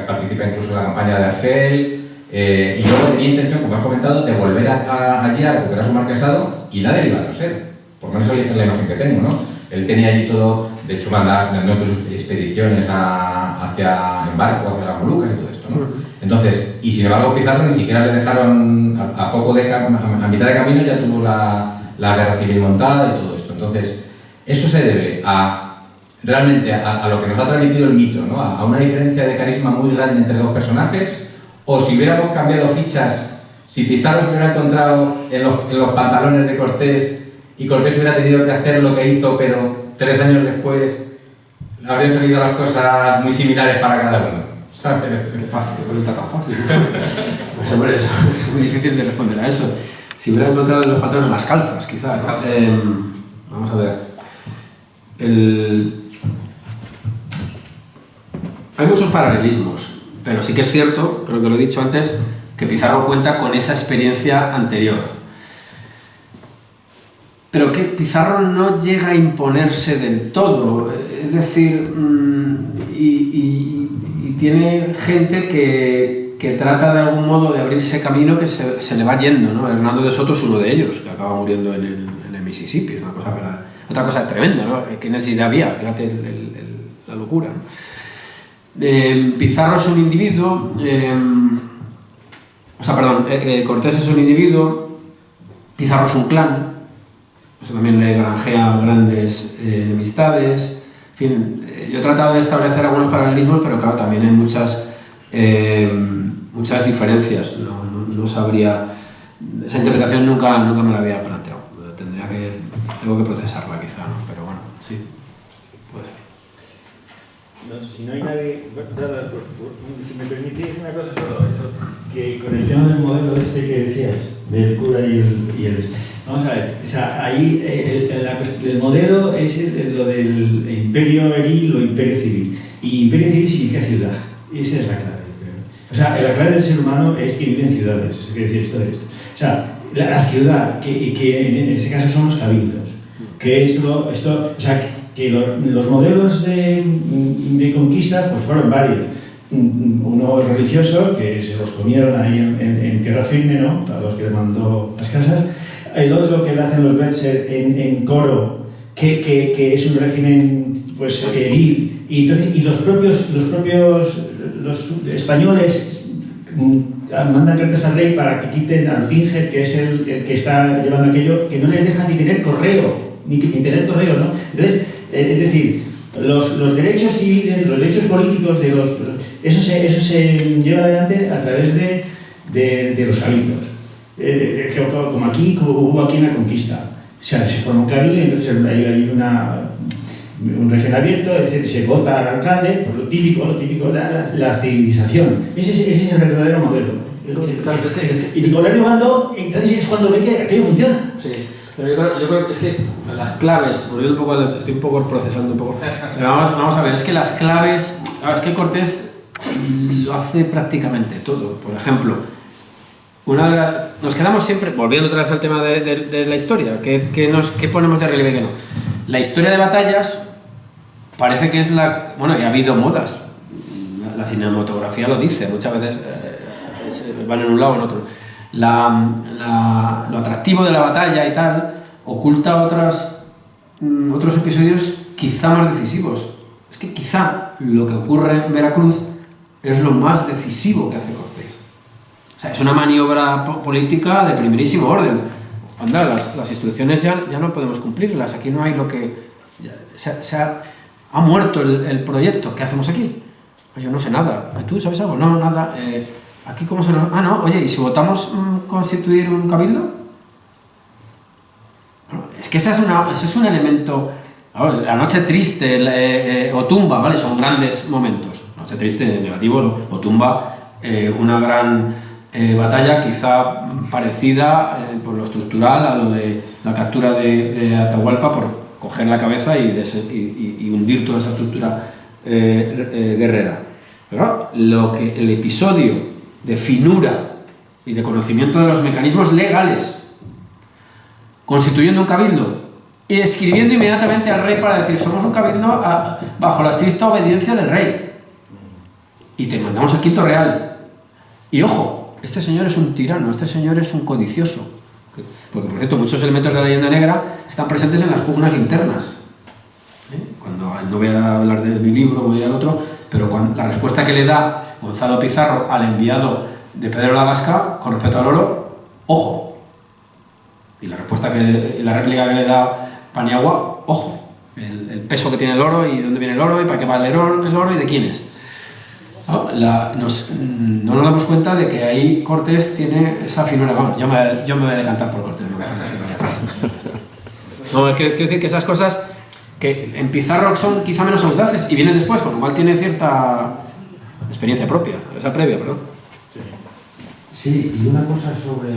participa incluso en la campaña de Argel, y luego tenía intención, como has comentado, de volver allí a recuperar su marquesado y nadie le iba a toser, por lo menos es la imagen que tengo, ¿no? Él tenía allí todo, de hecho mandando expediciones en barco hacia las Molucas y todo esto, ¿no? Entonces, y sin embargo Pizarro ni siquiera le dejaron, a mitad de camino ya tuvo la guerra civil montada y todo esto. Entonces, eso se debe realmente a lo que nos ha transmitido el mito, ¿no? A una diferencia de carisma muy grande entre dos personajes, o si hubiéramos cambiado fichas, si Pizarro se hubiera encontrado en los pantalones de Cortés y Cortés hubiera tenido que hacer lo que hizo, pero 3 años después habrían salido las cosas muy similares para cada uno. ¿Sabes? Qué fácil, qué pregunta tan fácil. Pues hombre, es muy difícil de responder a eso. Si hubiera encontrado los patrones en las calzas, quizás, ¿no? Vamos a ver. Hay muchos paralelismos, pero sí que es cierto, creo que lo he dicho antes, que Pizarro cuenta con esa experiencia anterior. Pero que Pizarro no llega a imponerse del todo, es decir, y tiene gente que trata de algún modo de abrirse camino que se le va yendo, ¿no? Hernando de Soto es uno de ellos, que acaba muriendo en el Mississippi, otra cosa tremenda, ¿no? ¿Qué necesidad había? Fíjate la locura, ¿no? Pizarro es un individuo, Cortés es un individuo, Pizarro es un clan, eso también le granjea grandes enemistades, en fin, yo he tratado de establecer algunos paralelismos, pero claro, también hay muchas diferencias, no sabría, esa interpretación nunca me la había planteado, tengo que procesarla quizá, ¿no? Pero bueno, sí, puede ser. No, si no hay nadie, si me permitís una cosa solo, eso, que con el tema del modelo que decías, del cura y el vamos a ver, o sea, ahí el modelo es lo del imperio eril o imperio civil, y imperio civil significa ciudad, esa es la clave. O sea, la clave del ser humano es que vive en ciudades, eso quiere decir esto de esto. O sea, la ciudad, que en ese caso son los cabildos, que que los modelos de conquista pues fueron varios. Uno religioso, que se los comieron ahí en tierra firme, ¿no? A los que le mandó las casas. El otro que le hacen los Belcher en Coro, que es un régimen pues eril. Y los propios españoles mandan cartas al rey para que quiten al Finger, que es el que está llevando aquello, que no les dejan ni tener correo, ni tener correo, ¿no? Entonces, es decir, los derechos civiles, los derechos políticos eso se lleva adelante a través de los cabildos. Como hubo aquí en la conquista. O sea, se forma un cabildo y entonces hay un régimen abierto, es decir, se vota al alcalde, por lo típico, la civilización. Ese es el verdadero modelo. Y Nicolás de Obando, entonces es cuando ve que aquello funciona. Sí. Pero yo creo que es que las claves, volviendo un poco, estoy un poco procesando un poco, pero vamos a ver, es que las claves, es que Cortés lo hace prácticamente todo. Por ejemplo, nos quedamos siempre, volviendo otra vez al tema de la historia, ¿qué ponemos de relieve que no? La historia de batallas parece que es bueno, y ha habido modas, la cinematografía lo dice, muchas veces van en un lado o en otro. Lo atractivo de la batalla y tal oculta otros episodios quizá más decisivos. Es que quizá lo que ocurre en Veracruz es lo más decisivo que hace Cortés. O sea, es una maniobra política de primerísimo orden. Anda, las instrucciones ya no podemos cumplirlas, aquí no hay lo que... ha muerto el proyecto, ¿qué hacemos aquí? Yo no sé nada, ¿tú sabes algo? No, nada. ¿Aquí cómo se nos...? No, oye, ¿y si votamos constituir un cabildo? Bueno, es que ese es un elemento... Ahora, la noche triste, Otumba, ¿vale? Son grandes momentos. Noche triste, negativo, Otumba, una gran batalla quizá parecida por lo estructural a lo de la captura de Atahualpa por coger la cabeza y hundir toda esa estructura guerrera. Pero el episodio de finura y de conocimiento de los mecanismos legales, constituyendo un cabildo y escribiendo inmediatamente al rey para decir somos un cabildo bajo la estricta obediencia del rey y te mandamos al quinto real. Y ojo, este señor es un tirano, este señor es un codicioso, porque por cierto muchos elementos de la leyenda negra están presentes en las pugnas internas. Cuando no voy a hablar de mi libro, voy a ir al otro, pero la respuesta que le da Gonzalo Pizarro al enviado de Pedro la Gasca con respecto al oro, ojo. Y la réplica que le da Paniagua, ojo. El peso que tiene el oro y de dónde viene el oro y para qué vale el oro y de quién es. No nos damos cuenta de que ahí Cortés tiene esa finura. Vamos, yo me voy a decantar por Cortés. No, es que quiero decir que esas cosas que en Pizarro son quizá menos audaces y vienen después, con lo cual tiene cierta experiencia propia, esa previa, perdón. Sí, y una cosa sobre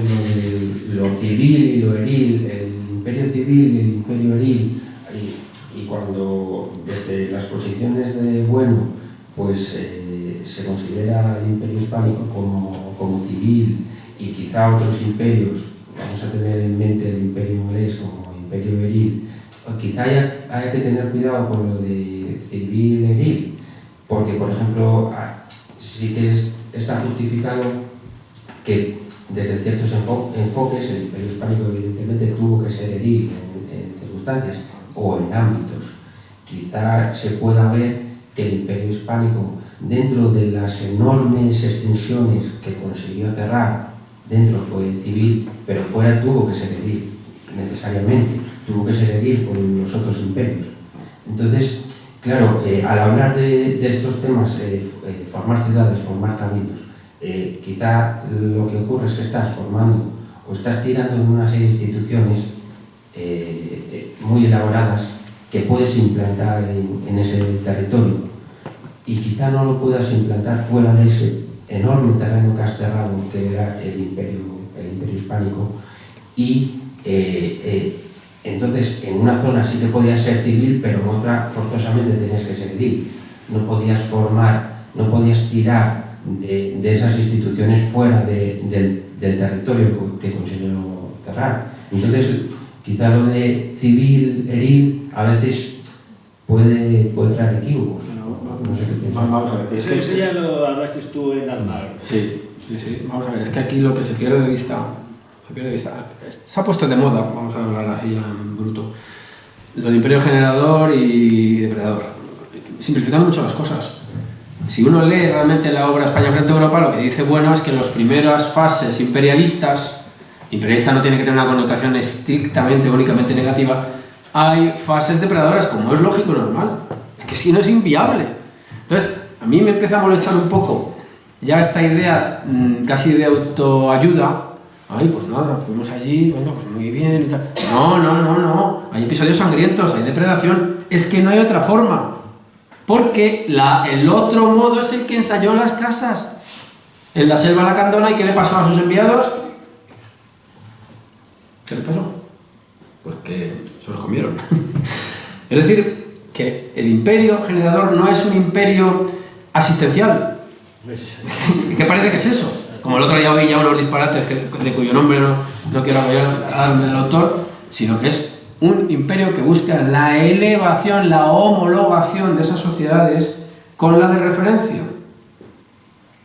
lo civil y lo eril, el imperio civil y el imperio eril, y cuando desde las posiciones de Bueno pues se considera el imperio hispánico como civil, y quizá otros imperios, vamos a tener en mente el imperio inglés como imperio eril, quizá haya que tener cuidado con lo de civil eril, porque por ejemplo sí que está justificado que desde ciertos enfoques el imperio hispánico evidentemente tuvo que ser eril en circunstancias o en ámbitos. Quizá se pueda ver que el imperio hispánico, dentro de las enormes extensiones que consiguió cerrar, dentro fue civil, pero fuera tuvo que ser eril, necesariamente, tuvo que ser eril con los otros imperios. Entonces, claro, al hablar de estos temas, formar ciudades, formar cabildos, quizá lo que ocurre es que estás formando o estás tirando en una serie de instituciones muy elaboradas que puedes implantar en ese territorio, y quizá no lo puedas implantar fuera de ese enorme terreno que has cerrado, que era el imperio hispánico, y entonces en una zona sí que podías ser civil, pero en otra forzosamente tenías que ser edil. No podías formar, no podías tirar de esas instituciones fuera del territorio que consiguió cerrar. Entonces, quizá lo de civil, eril, a veces puede traer equívocos. No sé qué piensas. Vamos a ver. Eso ya lo hablaste tú en Almagro. Sí. Vamos a ver, es que aquí lo que se pierde de vista, se ha puesto de moda, vamos a hablar así en bruto, lo de imperio generador y depredador, simplificando mucho las cosas. Si uno lee realmente la obra España frente a Europa, lo que dice Bueno es que en las primeras fases imperialista no tiene que tener una connotación estrictamente, únicamente negativa, hay fases depredadoras, como es lógico y normal, es que si no es inviable. Entonces, a mí me empieza a molestar un poco ya esta idea casi de autoayuda. Ay, pues nada, fuimos allí, bueno, pues muy bien y tal. No, hay episodios sangrientos, hay depredación, es que no hay otra forma. Porque el otro modo es el que ensayó las casas. En la selva lacandona, ¿y qué le pasó a sus enviados? ¿Qué le pasó? Pues que se los comieron. Es decir, que el imperio generador no es un imperio asistencial. ¿Qué parece que es eso? Como el otro día oí ya unos disparates de cuyo nombre no quiero darme el autor, sino que es un imperio que busca la elevación, la homologación de esas sociedades con la de referencia.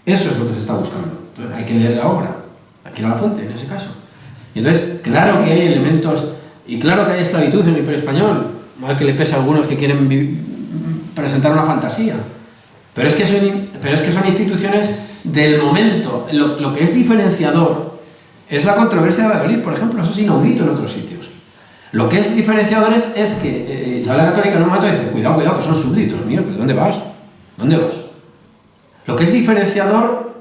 Eso es lo que se está buscando. Entonces hay que leer la obra, hay que ir a la fuente en ese caso. Y entonces, claro que hay elementos, y claro que hay esclavitud en el imperio español, mal que le pese a algunos que quieren presentar una fantasía. Pero es que son instituciones del momento. Lo que es diferenciador es la controversia de Valladolid, por ejemplo, eso es inaudito en otros sitios. Lo que es diferenciador es que Isabel la Católica en un momento dice, cuidado, que son súbditos míos, pero ¿dónde vas? Lo que es diferenciador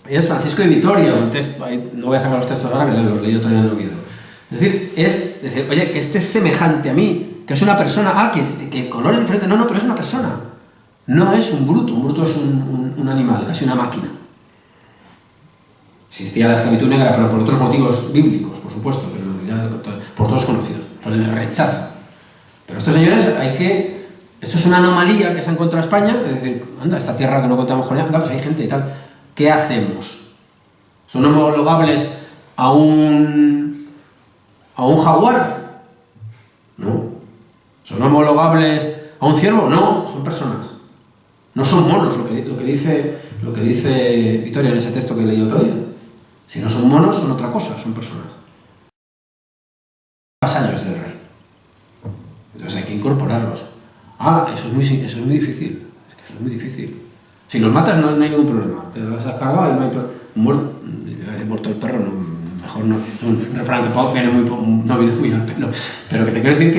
es Francisco de Vitoria, no voy a sacar los textos ahora, que los leí otro día en el Oviedo. Es decir, oye, que este es semejante a mí, que es una persona, que el color es diferente, no, pero es una persona. No es un bruto es un animal, casi una máquina. Existía la esclavitud negra, pero por otros motivos bíblicos, por supuesto, pero ya por todos conocidos, por el rechazo. Pero estos señores esto es una anomalía que se ha encontrado en España, es decir, anda, esta tierra que no contamos con ella, pues hay gente y tal. ¿Qué hacemos? ¿Son homologables a un jaguar? No. ¿Son homologables a un ciervo? No, son personas. No son monos, lo que dice Vitoria en ese texto que leí otro día. Si no son monos, son otra cosa, son personas. Vasallos del rey. Entonces hay que incorporarlos. Eso es muy difícil. Es que eso es muy difícil. Si los matas no hay ningún problema. Te los has cargado y no hay problema. Muerto el perro, mejor no. Es un refrán que no viene muy al pelo. Pero que te quiero decir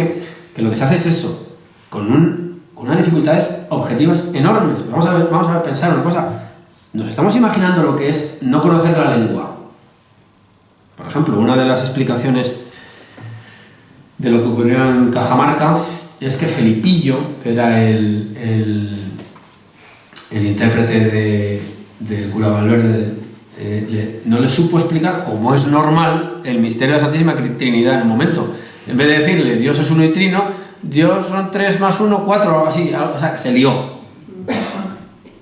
que lo que se hace es eso, con unas dificultades objetivas enormes. Vamos a pensar una cosa. Nos estamos imaginando lo que es no conocer la lengua. Por ejemplo, una de las explicaciones de lo que ocurrió en Cajamarca es que Felipillo, que era el intérprete del cura Valverde no le supo explicar, como es normal, el misterio de la Santísima Trinidad en un momento. En vez de decirle Dios es uno y trino, Dios son 3 más 1, 4 o algo así. O sea, se lió.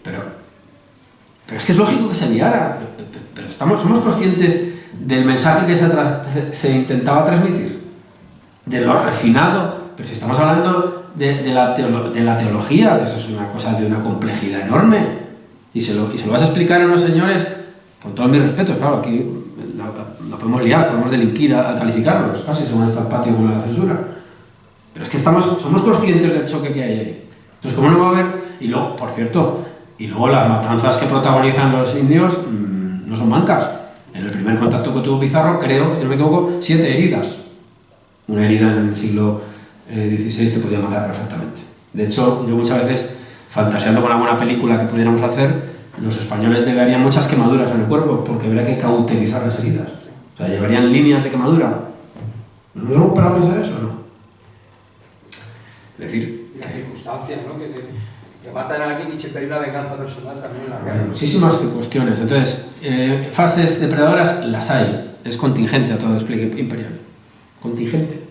Pero es que es lógico que se liara. Pero somos conscientes del mensaje que se intentaba transmitir, de lo refinado. Pero si estamos hablando de la teología, que eso es una cosa de una complejidad enorme, y se lo vas a explicar a unos señores, con todos mis respetos, claro, aquí la podemos liar, podemos delinquir al calificarlos, casi según está el patio con la censura. Pero es que somos conscientes del choque que hay ahí. Entonces, ¿cómo no va a haber? Y luego, por cierto, las matanzas que protagonizan los indios no son mancas. En el primer contacto que tuvo Pizarro, creo, si no me equivoco, 7 heridas. Una herida en el siglo XVI te podía matar perfectamente. De hecho, yo muchas veces, fantaseando con alguna película que pudiéramos hacer, los españoles llevarían muchas quemaduras en el cuerpo, porque habría que cauterizar las heridas. O sea, llevarían líneas de quemadura. ¿Nos hemos parado a pensar eso o no? Es decir, y las circunstancias, ¿no? Que matan a alguien y se pide una venganza personal también en la guerra. Muchísimas cuestiones. Entonces, fases depredadoras las hay. Es contingente a todo despliegue imperial. Contingente.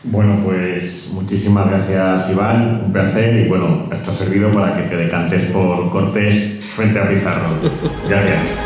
Bueno, pues muchísimas gracias, Iván, un placer, y bueno, esto ha servido para que te decantes por Cortés frente a Pizarro. Gracias.